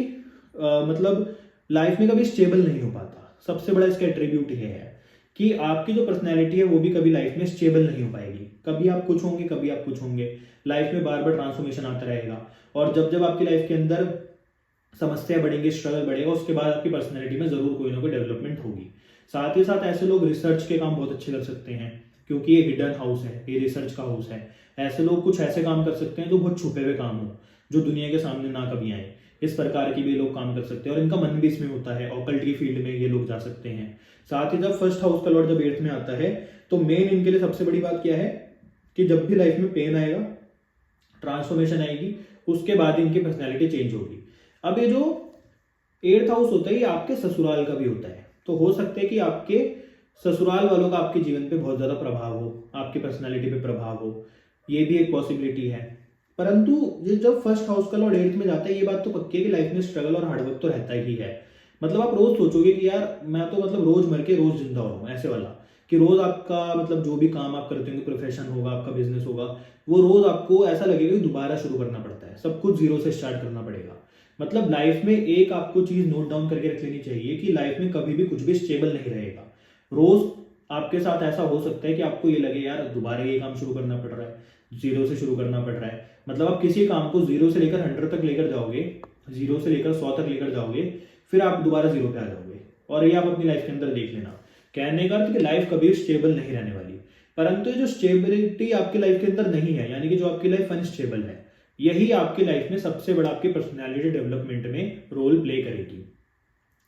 मतलब लाइफ में कभी स्टेबल नहीं हो पाता। सबसे बड़ा इसका एट्रीब्यूट ये है कि आपकी जो पर्सनैलिटी है वो भी कभी लाइफ में स्टेबल नहीं हो पाएगी, कभी आप कुछ होंगे कभी आप कुछ होंगे, लाइफ में बार बार ट्रांसफॉर्मेशन आता रहेगा। और जब जब आपकी लाइफ के अंदर समस्या बढ़ेंगे, स्ट्रगल बढ़ेगा, उसके बाद आपकी पर्सनैलिटी में जरूर कोई ना कोई डेवलपमेंट होगी। साथ ही साथ ऐसे लोग रिसर्च के काम बहुत अच्छे कर सकते हैं क्योंकि ये हिडन हाउस है, ये रिसर्च का हाउस है। ऐसे लोग कुछ ऐसे काम कर सकते हैं जो बहुत छुपे हुए काम हो, जो दुनिया के सामने ना कभी आए, इस प्रकार की भी लोग काम कर सकते हैं और इनका मन भी इसमें होता है। ऑकल्ट की फील्ड में ये लोग जा सकते हैं। साथ ही जब फर्स्ट हाउस का लॉर्ड जब 8th में आता है तो मेन इनके लिए सबसे बड़ी बात क्या है कि जब भी लाइफ में पेन आएगा, ट्रांसफॉर्मेशन आएगी, उसके बाद इनकी पर्सनैलिटी चेंज होगी। अब ये जो 8th हाउस होता है ये आपके ससुराल का भी होता है, तो हो सकता है कि आपके ससुराल वालों का आपके जीवन पे बहुत ज्यादा प्रभाव हो, आपकी पर्सनैलिटी पे प्रभाव हो, ये भी एक पॉसिबिलिटी है। परंतु ये जब फर्स्ट हाउस का लॉर्ड 8th में जाता है ये बात तो पक्की है कि लाइफ में स्ट्रगल और हार्डवर्क तो रहता ही है। मतलब आप रोज सोचोगे कि यार मैं तो मतलब रोज मर के रोज जिंदा हो रहा हूँ, ऐसे वाला कि रोज आपका मतलब जो भी काम आप करते होंगे, प्रोफेशन होगा, आपका बिजनेस होगा, वो रोज आपको ऐसा लगेगा कि दोबारा शुरू करना पड़ता है, सब कुछ जीरो से स्टार्ट करना पड़ेगा। मतलब लाइफ में एक आपको चीज नोट डाउन करके रख लेनी चाहिए कि लाइफ में कभी भी कुछ भी स्टेबल नहीं रहेगा। रोज आपके साथ ऐसा हो सकता है कि आपको ये लगे यार दोबारा ये काम शुरू करना पड़ रहा है, जीरो से शुरू करना पड़ रहा है। मतलब आप किसी काम को जीरो से लेकर 100 तक लेकर जाओगे, जीरो से लेकर 100 तक लेकर जाओगे, फिर आप दोबारा जीरो पे आ जाओगे। और ये आप अपनी लाइफ के अंदर देख लेना। कहने का अर्थ कि लाइफ कभी स्टेबल नहीं रहने वाली। परंतु जो स्टेबिलिटी आपकी लाइफ के अंदर नहीं है, यानी कि जो आपकी लाइफ अनस्टेबल है, यही आपकी लाइफ में सबसे बड़ा आपकी पर्सनैलिटी डेवलपमेंट में रोल प्ले करेगी।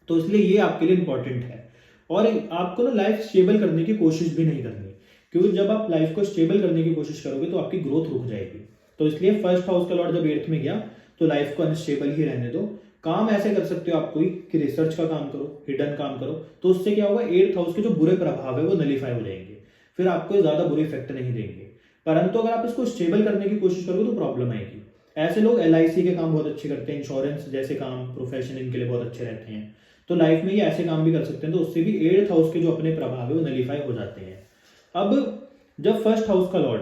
तो इसलिए ये आपके लिए इंपॉर्टेंट है। और आपको ना लाइफ स्टेबल करने की कोशिश भी नहीं करनी, क्योंकि जब आप लाइफ को स्टेबल करने की कोशिश करोगे तो आपकी ग्रोथ रुक जाएगी। तो इसलिए फर्स्ट हाउस का लॉर्ड जब 8th में गया तो लाइफ को अनस्टेबल ही रहने दो। काम ऐसे कर सकते हो आप कोई कि रिसर्च का काम करो, हिडन काम करो, तो उससे क्या होगा, 8th हाउस के जो बुरे प्रभाव है वो नलीफाई हो जाएंगे, फिर आपको ज्यादा बुरे इफेक्ट नहीं देंगे। परंतु अगर आप इसको स्टेबल करने की कोशिश करोगे तो प्रॉब्लम आएगी। ऐसे लोग LIC के काम बहुत अच्छे करते हैं, इंश्योरेंस जैसे काम, प्रोफेशन इनके लिए बहुत अच्छे रहते हैं। तो लाइफ में ये ऐसे काम भी कर सकते हैं, तो उससे भी 8th हाउस के जो अपने प्रभाव है वो नलीफाई हो जाते हैं। अब जब फर्स्ट हाउस का लॉर्ड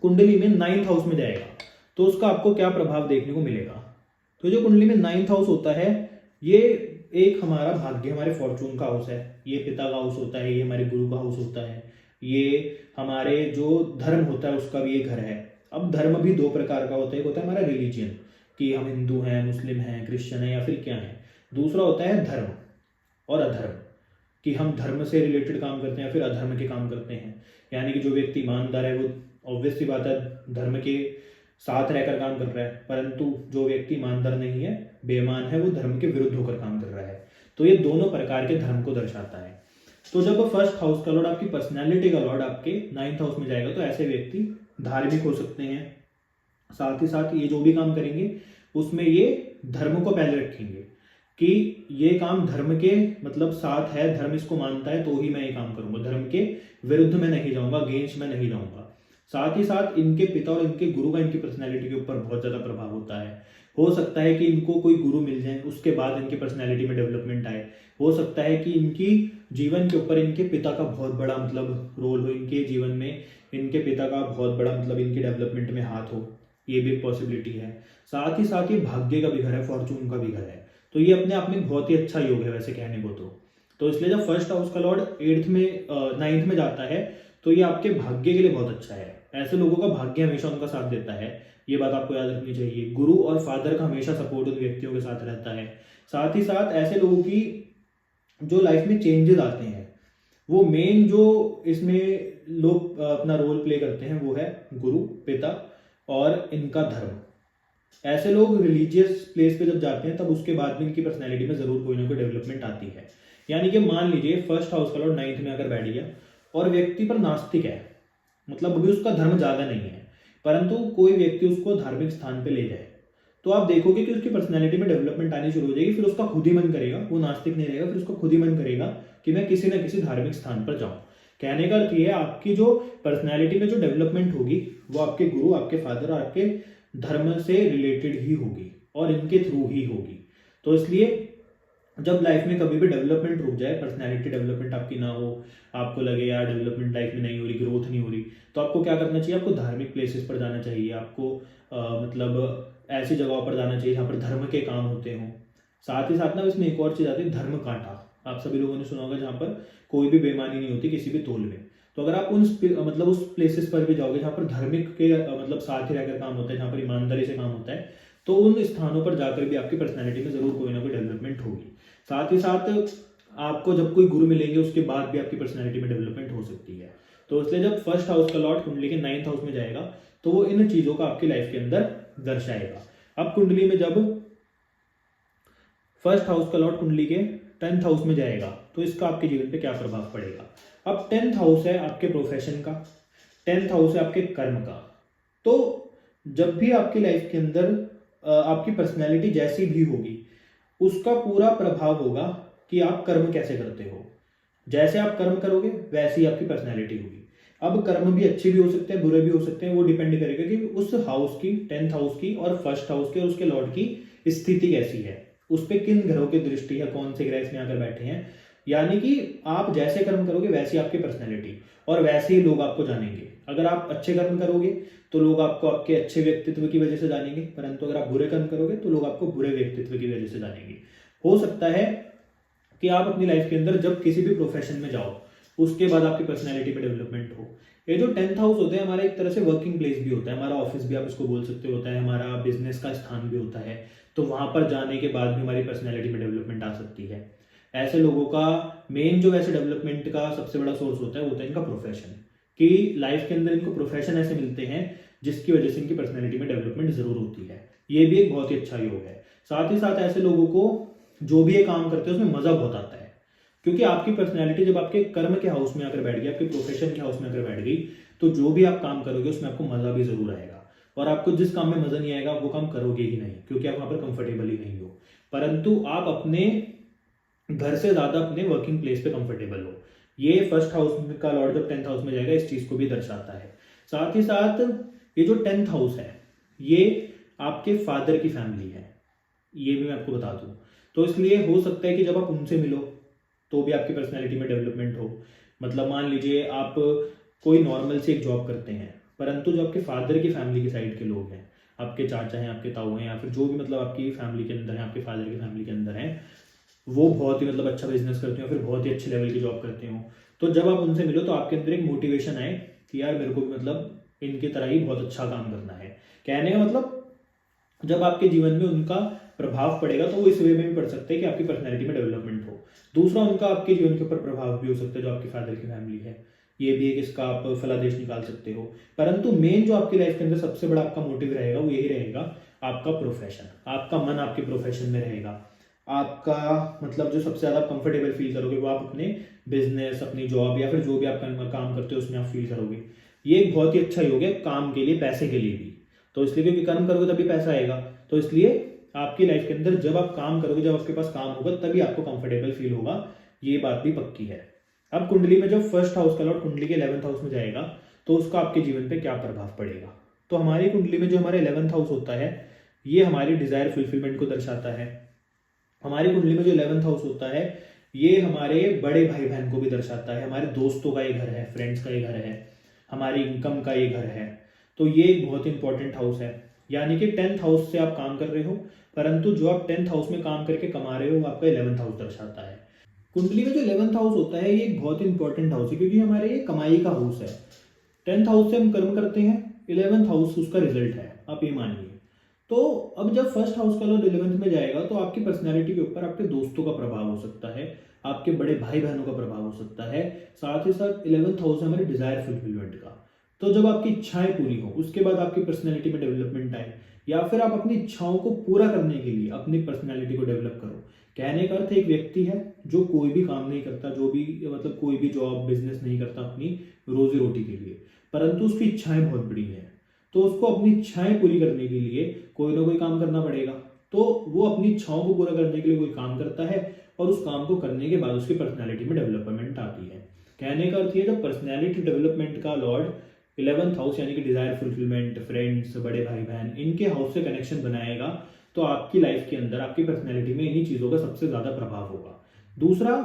कुंडली में 9th हाउस में जाएगा तो उसका आपको क्या प्रभाव देखने को मिलेगा। तो जो कुंडली में 9th हाउस होता है, ये एक हमारा भाग्य, हमारे फॉर्चून का हाउस है, ये पिता का हाउस होता है, ये हमारे गुरु का हाउस होता है, ये हमारे जो धर्म होता है उसका भी ये घर है। अब धर्म भी दो प्रकार का होता है, एक होता है हमारा रिलीजियन कि हम हिंदू हैं, मुस्लिम हैं, क्रिश्चियन हैं या फिर क्या है। दूसरा होता है धर्म और अधर्म कि हम धर्म से रिलेटेड काम करते हैं या फिर अधर्म के काम करते हैं। यानी कि जो व्यक्ति ईमानदार है वो ऑब्वियस सी बात है धर्म के साथ रहकर काम कर रहा है, परंतु जो व्यक्ति ईमानदार नहीं है, बेईमान है, वो धर्म के विरुद्ध होकर काम कर रहा है। तो ये दोनों प्रकार के धर्म को दर्शाता है। तो जब फर्स्ट हाउस का लॉर्ड आपकी पर्सनैलिटी का लॉर्ड आपके 9th हाउस में जाएगा तो ऐसे व्यक्ति धार्मिक हो सकते हैं। साथ ही साथ ये जो भी काम करेंगे उसमें ये धर्म को पहले रखेंगे कि ये काम धर्म के मतलब साथ है, धर्म इसको मानता है तो ही मैं ये काम करूंगा, धर्म के विरुद्ध में नहीं जाऊंगा, अगेंस्ट में नहीं जाऊंगा। साथ ही साथ इनके पिता और इनके गुरु का इनकी पर्सनैलिटी के ऊपर बहुत ज्यादा प्रभाव होता है। हो सकता है कि इनको कोई गुरु मिल जाए, उसके बाद इनकी पर्सनैलिटी में डेवलपमेंट आए। हो सकता है कि इनकी जीवन के ऊपर इनके पिता का बहुत बड़ा मतलब रोल हो, इनके जीवन में इनके पिता का बहुत बड़ा मतलब इनके डेवलपमेंट में हाथ हो, ये भी एक पॉसिबिलिटी है। साथ ही भाग्य का भी घर है, फॉर्चून का भी घर है। तो ये अपने आप में बहुत ही अच्छा योग है वैसे कहने को तो इसलिए जब फर्स्ट हाउस का लॉर्ड 9th में जाता है तो ये आपके भाग्य के लिए बहुत अच्छा है। ऐसे लोगों का भाग्य हमेशा उनका साथ देता है, ये बात आपको याद रखनी चाहिए। गुरु और फादर का हमेशा सपोर्ट उन व्यक्तियों के साथ रहता है। साथ ही साथ ऐसे लोगों की जो लाइफ में चेंजेस आते हैं, वो मेन जो इसमें लोग अपना रोल प्ले करते हैं वो है गुरु, पिता और इनका धर्म। ऐसे लोग रिलीजियस प्लेस पे जब जाते हैं तब उसके बाद भी इनकी पर्सनैलिटी में जरूर कोई ना कोई डेवलपमेंट आती है। यानी कि मान लीजिए फर्स्ट हाउस का लॉर्ड 9th में अगर बैठ गया और व्यक्ति पर नास्तिक है, मतलब अभी उसका धर्म ज्यादा नहीं है, परंतु कोई व्यक्ति उसको धार्मिक स्थान पे ले जाए तो आप देखोगे कि उसकी पर्सनैलिटी में डेवलपमेंट आनी शुरू हो जाएगी। फिर उसका खुद ही मन करेगा, वो नास्तिक नहीं रहेगा, फिर उसका खुद ही मन करेगा कि मैं किसी न किसी धार्मिक स्थान पर जाऊं। कहने का अर्थ ये है आपकी जो पर्सनैलिटी में जो डेवलपमेंट होगी वो आपके गुरु, आपके फादर और आपके धर्म से रिलेटेड ही होगी और इनके थ्रू ही होगी। तो इसलिए जब लाइफ में कभी भी डेवलपमेंट रुक जाए, पर्सनैलिटी डेवलपमेंट आपकी ना हो, आपको लगे यार डेवलपमेंट लाइफ में नहीं हो रही, ग्रोथ नहीं हो रही, तो आपको क्या करना चाहिए, आपको धार्मिक प्लेसेस पर जाना चाहिए। आपको मतलब ऐसी जगहों पर जाना चाहिए जहाँ पर धर्म के काम होते हों। साथ ही साथ ना इसमें एक और चीज़ आती है धर्म कांटा। आप सभी लोगों ने सुना होगा जहाँ पर कोई भी बेईमानी नहीं होती किसी भी तोल में। तो अगर आप मतलब उस प्लेसेस पर भी जाओगे जहाँ पर धार्मिक के मतलब साथ ही रहकर काम होता है, जहाँ पर ईमानदारी से काम होता है, तो उन स्थानों पर जाकर भी आपकी पर्सनैलिटी में जरूर कोई ना कोई डेवलपमेंट होगी। साथ ही साथ आपको जब कोई गुरु मिलेंगे उसके बाद भी आपकी पर्सनैलिटी में डेवलपमेंट हो सकती है। तो इसलिए जब फर्स्ट हाउस का लॉर्ड कुंडली के 9th हाउस में जाएगा तो वो इन चीजों का आपकी लाइफ के अंदर दर्शाएगा। अब कुंडली में जब फर्स्ट हाउस का लॉर्ड कुंडली के 10th हाउस में जाएगा तो इसका आपके जीवन पे क्या प्रभाव पड़ेगा। अब 10th हाउस है आपके प्रोफेशन का, 10th हाउस है आपके कर्म का। तो जब भी आपकी लाइफ के अंदर आपकी पर्सनैलिटी जैसी भी होगी उसका पूरा प्रभाव होगा कि आप कर्म कैसे करते हो। जैसे आप कर्म करोगे वैसी आपकी पर्सनैलिटी होगी। अब कर्म भी अच्छे भी हो सकते हैं, बुरे भी हो सकते हैं, वो डिपेंड करेगा कि उस हाउस की, 10th हाउस की और फर्स्ट हाउस के और उसके लॉर्ड की स्थिति कैसी है, उस पर किन ग्रहों की दृष्टि है, कौन से ग्रह इसमें आकर बैठे हैं। यानी कि आप जैसे कर्म करोगे वैसी आपकी पर्सनैलिटी और वैसे ही लोग आपको जानेंगे। अगर आप अच्छे कर्म करोगे तो लोग आपको आपके अच्छे व्यक्तित्व की वजह से जानेंगे, परंतु अगर आप बुरे कर्म करोगे तो लोग आपको बुरे व्यक्तित्व की वजह से जानेंगे। हो सकता है कि आप अपनी लाइफ के अंदर जब किसी भी प्रोफेशन में जाओ उसके बाद आपकी पर्सनैलिटी में डेवलपमेंट हो। ये जो 10th हाउस होता है हमारा एक तरह से वर्किंग प्लेस भी होता है, हमारा ऑफिस भी आप इसको बोल सकते होता है, हमारा बिजनेस का स्थान भी होता है। तो वहां पर जाने के बाद भी हमारी पर्सनैलिटी में डेवलपमेंट आ सकती है। ऐसे लोगों का मेन जो वैसे डेवलपमेंट का सबसे बड़ा सोर्स होता है वो होता है इनका प्रोफेशन, कि लाइफ के अंदर इनको प्रोफेशन ऐसे मिलते हैं जिसकी वजह से इनकी पर्सनैलिटी में डेवलपमेंट जरूर होती है। ये भी एक बहुत ही अच्छा योग है। साथ ही साथ ऐसे लोगों को जो भी ये काम करते हैं उसमें मजा बहुत आता है, क्योंकि आपकी पर्सनैलिटी जब आपके कर्म के हाउस में आकर बैठ गई, आपके प्रोफेशन के हाउस में आकर बैठ गई, तो जो भी आप काम करोगे उसमें आपको मजा भी जरूर आएगा। और आपको जिस काम में मजा नहीं आएगा वो काम करोगे ही नहीं, क्योंकि आप वहां पर कंफर्टेबल ही नहीं हो। परंतु आप अपने घर से ज्यादा अपने वर्किंग प्लेस पे कंफर्टेबल हो। ये फर्स्ट हाउस का लॉर्ड जब 10th हाउस में जाएगा इस चीज को भी दर्शाता है। साथ ही साथ ये जो 10th हाउस है ये आपके फादर की फैमिली है, ये भी मैं आपको बता दूं। तो इसलिए हो सकता है कि जब आप उनसे मिलो तो भी आपकी पर्सनैलिटी में डेवलपमेंट हो। मतलब मान लीजिए आप कोई नॉर्मल से एक जॉब करते हैं, परंतु जो आपके फादर की फैमिली की साइड के लोग हैं, आपके चाचा हैं, आपके ताऊ हैं, या फिर जो भी मतलब आपकी फैमिली के अंदर है, आपके फादर की फैमिली के अंदर है, वो बहुत ही मतलब अच्छा बिजनेस करते हो, फिर बहुत ही अच्छे लेवल की जॉब करते हो, तो जब आप उनसे मिलो तो आपके अंदर एक मोटिवेशन आए कि यार मेरे को भी मतलब इनकी तरह ही बहुत अच्छा काम करना है। कहने का मतलब जब आपके जीवन में उनका प्रभाव पड़ेगा तो वो इस वे में भी पड़ सकता है कि आपकी पर्सनैलिटी में डेवलपमेंट हो। दूसरा, उनका आपके जीवन के ऊपर प्रभाव भी हो सकता है जो आपके फादर की फैमिली है, ये भी एक इसका आप फलादेश निकाल सकते हो। परंतु मेन जो आपकी लाइफ के अंदर सबसे बड़ा आपका मोटिव रहेगा वो यही रहेगा, आपका प्रोफेशन। आपका मन आपके प्रोफेशन में रहेगा। आपका मतलब जो सबसे ज्यादा कंफर्टेबल फील करोगे वो आप अपने बिजनेस, अपनी जॉब या फिर जो भी आप काम करते हो उसमें आप फील करोगे। ये एक बहुत ही अच्छा योग है काम के लिए, पैसे के लिए भी। तो इसलिए क्योंकि कर्म करोगे तभी पैसा आएगा, तो इसलिए आपकी लाइफ के अंदर जब आप काम करोगे, जब आपके पास काम होगा तभी आपको कंफर्टेबल फील होगा, ये बात भी पक्की है। अब कुंडली में जब फर्स्ट हाउस का लॉर्ड कुंडली के 11th हाउस में जाएगा तो उसका आपके जीवन पे क्या प्रभाव पड़ेगा। तो हमारी कुंडली में जो हमारा 11th हाउस होता है ये हमारी डिजायर फुलफिलमेंट को दर्शाता है। हमारी कुंडली में जो 11th हाउस होता है ये हमारे बड़े भाई बहन को भी दर्शाता है, हमारे दोस्तों का ये घर है, फ्रेंड्स का ये घर है, हमारी इनकम का ये घर है। तो ये एक बहुत इंपॉर्टेंट हाउस है। यानी कि 10th हाउस से आप काम कर रहे हो, परंतु जो आप 10th हाउस में काम करके कमा रहे हो वो आपका 11th हाउस दर्शाता है। कुंडली में जो 11th हाउस होता है ये एक बहुत इंपॉर्टेंट हाउस है, क्योंकि हमारे ये कमाई का हाउस है। 10th हाउस से हम कर्म करते हैं, 11th हाउस उसका रिजल्ट है, आप ये मानिए। तो अब जब फर्स्ट हाउस का लॉर्ड 11th में जाएगा तो आपकी पर्सनैलिटी के ऊपर आपके दोस्तों का प्रभाव हो सकता है, आपके बड़े भाई बहनों का प्रभाव हो सकता है। साथ ही साथ 11th हाउस है हमारे डिजायर फुलफिलमेंट का। तो जब आपकी इच्छाएं पूरी हो उसके बाद आपकी पर्सनैलिटी में डेवलपमेंट आए, या फिर आप अपनी इच्छाओं को पूरा करने के लिए अपनी पर्सनैलिटी को डेवलप करो। कहने का अर्थ एक व्यक्ति है जो कोई भी काम नहीं करता, जो भी मतलब कोई भी जॉब बिजनेस नहीं करता अपनी रोजी रोटी के लिए, परंतु उसकी इच्छाएं बहुत बड़ी हैं, तो उसको अपनी इच्छाएं पूरी करने के लिए कोई ना कोई काम करना पड़ेगा। तो वो अपनी इच्छाओं को पूरा करने के लिए कोई काम करता है और उस काम को करने के बाद उसकी पर्सनैलिटी में डेवलपमेंट आती है। कहने का अर्थ ये, जब पर्सनैलिटी डेवलपमेंट का लॉर्ड 11th हाउस यानी कि डिजायर फुलफिलमेंट, फ्रेंड्स, बड़े भाई बहन, इनके हाउस से कनेक्शन बनाएगा तो आपकी लाइफ के अंदर आपकी पर्सनैलिटी में इन्हीं चीजों का सबसे ज्यादा प्रभाव होगा। दूसरा,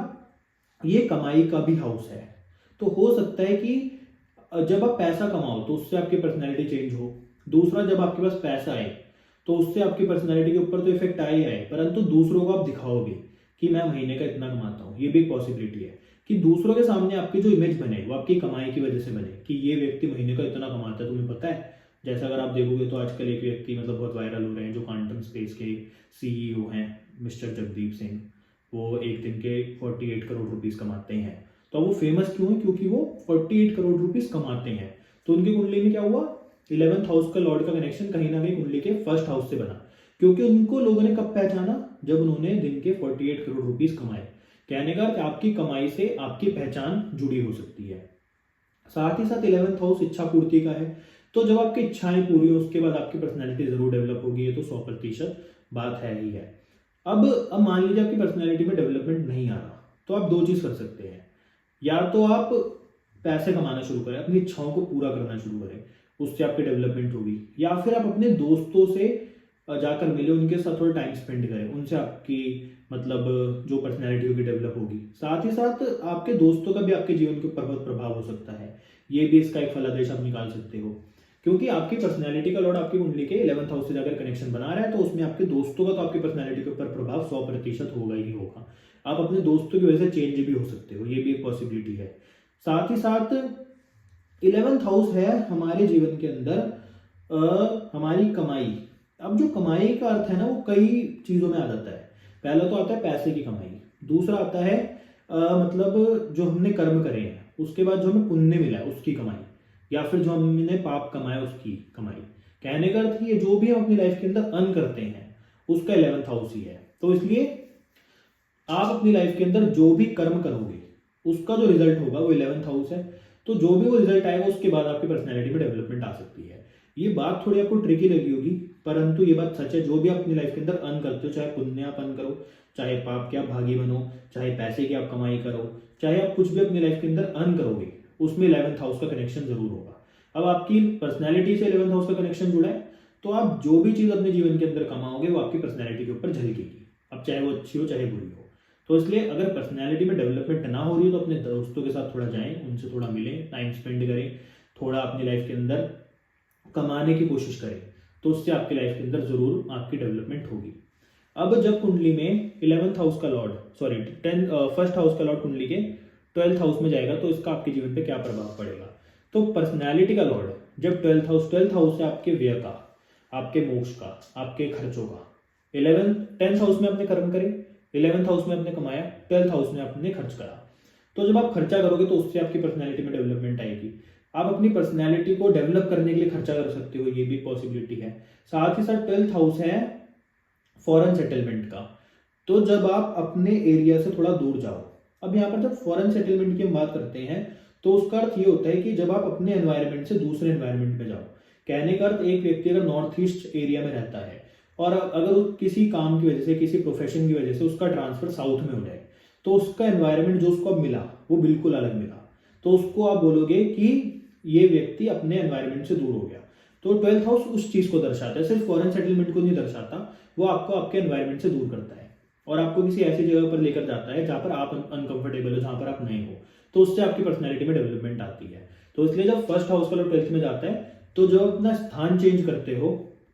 ये कमाई का भी हाउस है। तो हो सकता है कि जब आप पैसा कमाओ तो उससे आपकी पर्सनैलिटी चेंज हो। दूसरा, जब आपके पास पैसा आए तो उससे आपकी पर्सनैलिटी के ऊपर तो इफेक्ट आए आए, परंतु दूसरों को आप दिखाओगे कि मैं महीने का इतना कमाता हूँ। ये भी एक पॉसिबिलिटी है कि दूसरों के सामने आपकी जो इमेज बने वो आपकी कमाई की वजह से बने कि ये व्यक्ति महीने का इतना कमाता है। तुम्हें पता है, जैसा अगर आप देखोगे तो आजकल एक व्यक्ति मतलब बहुत वायरल हो रहे हैं जो क्वांटम स्पेस के सीईओ हैं, मिस्टर जगदीप सिंह। वो एक दिन के 48 करोड़ रुपीस कमाते हैं। तो वो फेमस क्यों है? क्योंकि वो 48 करोड़ रुपीस कमाते हैं। तो उनकी कुंडली में क्या हुआ, 11th हाउस का लॉर्ड का कनेक्शन कहीं ना कहीं कुंडली के फर्स्ट हाउस से बना, क्योंकि उनको लोगों ने कब पहचाना, जब उन्होंने दिन के 48 करोड़ रुपीस कमाए। कहने का अर्थ आपकी कमाई से आपकी पहचान जुड़ी हो सकती है। साथ ही साथ 11th हाउस इच्छा पूर्ति का है। तो जब आपकी इच्छाएं पूरी हो उसके बाद आपकी पर्सनैलिटी जरूर डेवलप होगी, ये तो 100% बात है ही है। अब मान लीजिए आपकी पर्सनैलिटी में डेवलपमेंट नहीं आ रहा, तो आप दो चीज कर सकते हैं। या तो आप पैसे कमाना शुरू करें, अपनी इच्छाओं को पूरा करना शुरू करें, उससे आपकी डेवलपमेंट होगी। या फिर आप अपने दोस्तों से जाकर मिले, उनके साथ थोड़ा टाइम स्पेंड करें, उनसे आपकी मतलब जो पर्सनैलिटी होगी डेवलप होगी। साथ ही साथ आपके दोस्तों का भी आपके जीवन के ऊपर बहुत प्रभाव हो सकता है, ये भी इसका एक फलादेश आप निकाल सकते हो। क्योंकि आपकी पर्सनैलिटी का लॉर्ड आपकी कुंडली के 11th हाउस से जाकर कनेक्शन बना रहा है, तो उसमें आपके दोस्तों का तो आपकी पर्सनैलिटी के ऊपर प्रभाव 100% होगा ही होगा। आप अपने दोस्तों की वजह से चेंज भी हो सकते हो, ये भी एक पॉसिबिलिटी है। साथ ही साथ 11th हाउस है हमारे जीवन के अंदर हमारी कमाई। अब जो कमाई का अर्थ है ना, वो कई चीज़ों में आ जाता है। पहला तो आता है पैसे की कमाई, दूसरा आता है मतलब जो हमने कर्म करे हैं, उसके बाद जो हमें पुण्य मिला है उसकी कमाई, या फिर जो हमने पाप कमाया उसकी कमाई। कहने का अर्थ ये जो भी हम अपनी लाइफ के अंदर अर्न करते हैं उसका 11th हाउस ही है। तो इसलिए आप अपनी लाइफ के अंदर जो भी कर्म करोगे उसका जो रिजल्ट होगा वो 11th हाउस है। तो जो भी वो रिजल्ट आएगा उसके बाद आपकी पर्सनैलिटी में डेवलपमेंट आ सकती है। ये बात थोड़ी आपको ट्रिकी लगी होगी, परंतु ये बात सच है। जो भी आप अपनी लाइफ के अंदर अर्न करते हो, चाहे पुण्य आप अर्न करो, चाहे पाप के आप भागी बनो, चाहे पैसे की आप कमाई करो, चाहे आप कुछ भी अपनी लाइफ के अंदर अर्न करोगे, उसमें 11th हाउस का कनेक्शन जरूर होगा। अब आपकी पर्सनैलिटी से 11th हाउस का कनेक्शन जुड़ा है, तो आप जो भी चीज़ अपने जीवन के अंदर कमाओगे वो आपकी पर्सनैलिटी के ऊपर झलकेगी, अब चाहे वो अच्छी हो चाहे बुरी हो। तो इसलिए अगर पर्सनैलिटी में डेवलपमेंट ना हो रही हो तो अपने दोस्तों के साथ थोड़ा जाएं, उनसे थोड़ा मिलें, टाइम स्पेंड करें, थोड़ा अपनी लाइफ के अंदर कमाने की कोशिश करें, तो उससे आपकी लाइफ के अंदर जरूर आपकी डेवलपमेंट होगी। अब जब कुंडली में 11th हाउस का लॉर्ड फर्स्ट हाउस का लॉर्ड कुंडली के 12th हाउस में जाएगा, तो इसका आपके जीवन पे क्या प्रभाव पड़ेगा। तो पर्सनैलिटी का लॉर्ड जब 12th हाउस है आपके व्यय का, आपके मोक्ष का, आपके खर्चों का। 10th हाउस में आपने कर्म करे, 11th हाउस में आपने कमाया, 12th हाउस में आपने खर्च करा। तो जब आप खर्चा करोगे तो उससे आपकी पर्सनैलिटी में डेवलपमेंट आएगी। आप अपनी पर्सनैलिटी को डेवलप करने के लिए खर्चा कर सकते हो, ये भी पॉसिबिलिटी है। साथ ही साथ 12th हाउस है फॉरेन सेटलमेंट का। तो जब आप अपने एरिया से थोड़ा दूर जाओ, अब यहाँ पर जब फॉरेन सेटलमेंट की हम बात करते हैं तो उसका अर्थ ये होता है कि जब आप अपने एनवायरनमेंट से दूसरे एनवायरनमेंट में जाओ। कहने का अर्थ एक व्यक्ति अगर नॉर्थ ईस्ट एरिया में रहता है और अगर किसी काम की वजह से, किसी प्रोफेशन की वजह से उसका ट्रांसफर साउथ में हो जाए, तो उसका एनवायरनमेंट जो उसको अब मिला वो बिल्कुल अलग मिला, तो उसको आप बोलोगे कि ये व्यक्ति अपने एनवायरनमेंट से दूर हो गया। तो 12th हाउस उस चीज को दर्शाता है, सिर्फ फॉरेन सेटलमेंट को नहीं दर्शाता, वो आपको आपके एनवायरनमेंट से दूर करता है और आपको किसी ऐसी जगह पर लेकर जाता है जहां पर आप अनकंफर्टेबल हो, जहां पर आप नए हो, तो उससे आपकी पर्सनैलिटी में डेवलपमेंट आती है। तो इसलिए जब फर्स्ट हाउस का 12th में जाता है तो जब अपना स्थान चेंज करते हो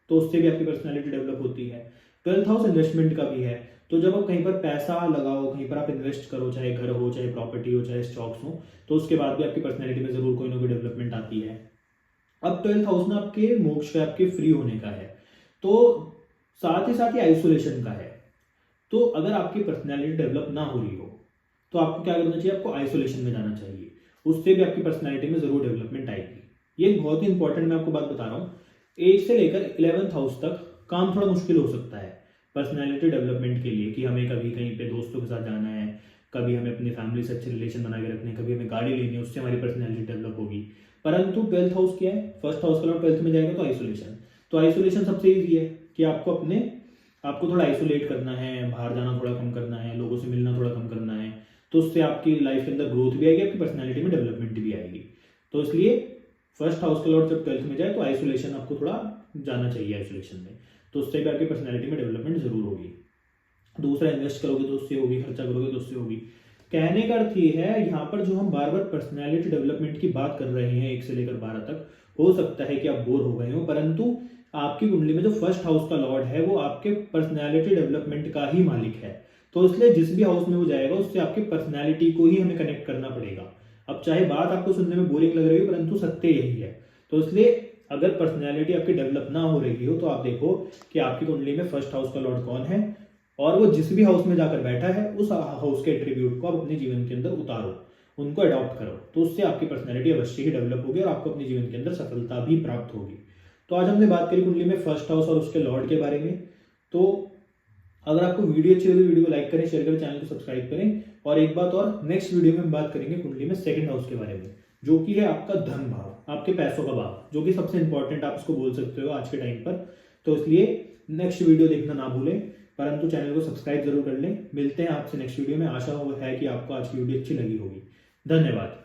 तो उससे भी आपकी पर्सनैलिटी डेवलप होती है। 12th हाउस इन्वेस्टमेंट का भी है, तो जब आप कहीं पर पैसा लगाओ, कहीं पर आप इन्वेस्ट करो, चाहे घर हो, चाहे प्रॉपर्टी हो, चाहे स्टॉक्स हो, तो उसके बाद भी आपकी पर्सनैलिटी में जरूर कोई ना कोई डेवलपमेंट आती है। अब 12th हाउस ना आपके मोक्ष का, आपके फ्री होने का है, तो साथ ही आइसोलेशन का है। तो अगर आपकी पर्सनैलिटी डेवलप ना हो रही हो तो आपको क्या करना चाहिए, आपको आइसोलेशन में जाना चाहिए, उससे भी आपकी पर्सनैलिटी में जरूर डेवलपमेंट आएगी। ये बहुत ही इंपॉर्टेंट मैं आपको बात बता रहा हूँ। 8 से लेकर 11th हाउस तक काम थोड़ा मुश्किल हो सकता है पर्सनैलिटी डेवलपमेंट के लिए, कि हमें कभी कहीं पे दोस्तों के साथ जाना है, कभी हमें अपनी फैमिली से अच्छे रिलेशन बना के रखने हैं, कभी हमें गाड़ी लेनी है, उससे हमारी पर्सनैलिटी डेवलप होगी। परंतु 12th हाउस क्या है, फर्स्ट हाउस का 12th में जाएगा तो आइसोलेशन। तो आइसोलेशन सबसे ईजी है कि आपको थोड़ा आइसोलेट करना है, बाहर जाना थोड़ा कम करना है, लोगों से मिलना थोड़ा कम करना है, तो उससे आपकी लाइफ के अंदर ग्रोथ भी आएगी, आपकी पर्सनैलिटी में डेवलपमेंट भी आएगी। तो इसलिए फर्स्ट हाउस का लॉर्ड जब 12th में जाए तो आइसोलेशन आपको थोड़ा जाना चाहिए आइसोलेशन में, तो उससे भी आपकी पर्सनैलिटी में डेवलपमेंट जरूर होगी। दूसरा, इन्वेस्ट करोगे तो उससे होगी, खर्चा करोगे तो उससे होगी। कहने का अर्थ ये है, यहाँ पर जो हम बार बार पर्सनैलिटी डेवलपमेंट की बात कर रहे हैं 1 से लेकर 12 तक, हो सकता है कि आप बोर हो गए हो, परंतु आपकी कुंडली में जो फर्स्ट हाउस का लॉर्ड है वो आपके पर्सनैलिटी डेवलपमेंट का ही मालिक है। तो इसलिए जिस भी हाउस में वो जाएगा उससे आपकी पर्सनैलिटी को ही हमें कनेक्ट करना पड़ेगा। अब चाहे बात आपको सुनने में बोरिंग लग रही हो, परंतु सत्य यही है। तो इसलिए अगर पर्सनैलिटी आपकी डेवलप ना हो रही हो तो आप देखो कि आपकी कुंडली में फर्स्ट हाउस का लॉर्ड कौन है, और वो जिस भी हाउस में जाकर बैठा है उस हाउस के एट्रीब्यूट को आप अपने जीवन के अंदर उतारो, उनको अडॉप्ट करो, तो उससे आपकी पर्सनैलिटी अवश्य ही डेवलप होगी और आपको अपने जीवन के अंदर सफलता भी प्राप्त होगी। तो आज हमने बात करी कुंडली में फर्स्ट हाउस और उसके लॉर्ड के बारे में। तो अगर आपको वीडियो अच्छी लगी, वीडियो को लाइक करें, शेयर करें, चैनल को सब्सक्राइब करें। और एक बात और, नेक्स्ट वीडियो में हम बात करेंगे कुंडली में सेकंड हाउस के बारे में, जो कि है आपका धन भाव, आपके पैसों का भाव, जो कि सबसे इंपॉर्टेंट आप इसको बोल सकते हो आज के टाइम पर। तो इसलिए नेक्स्ट वीडियो देखना ना भूलें, परंतु चैनल को सब्सक्राइब जरूर कर लें। मिलते हैं आपसे नेक्स्ट वीडियो में। आशा है कि आपको आज की वीडियो अच्छी लगी होगी। धन्यवाद।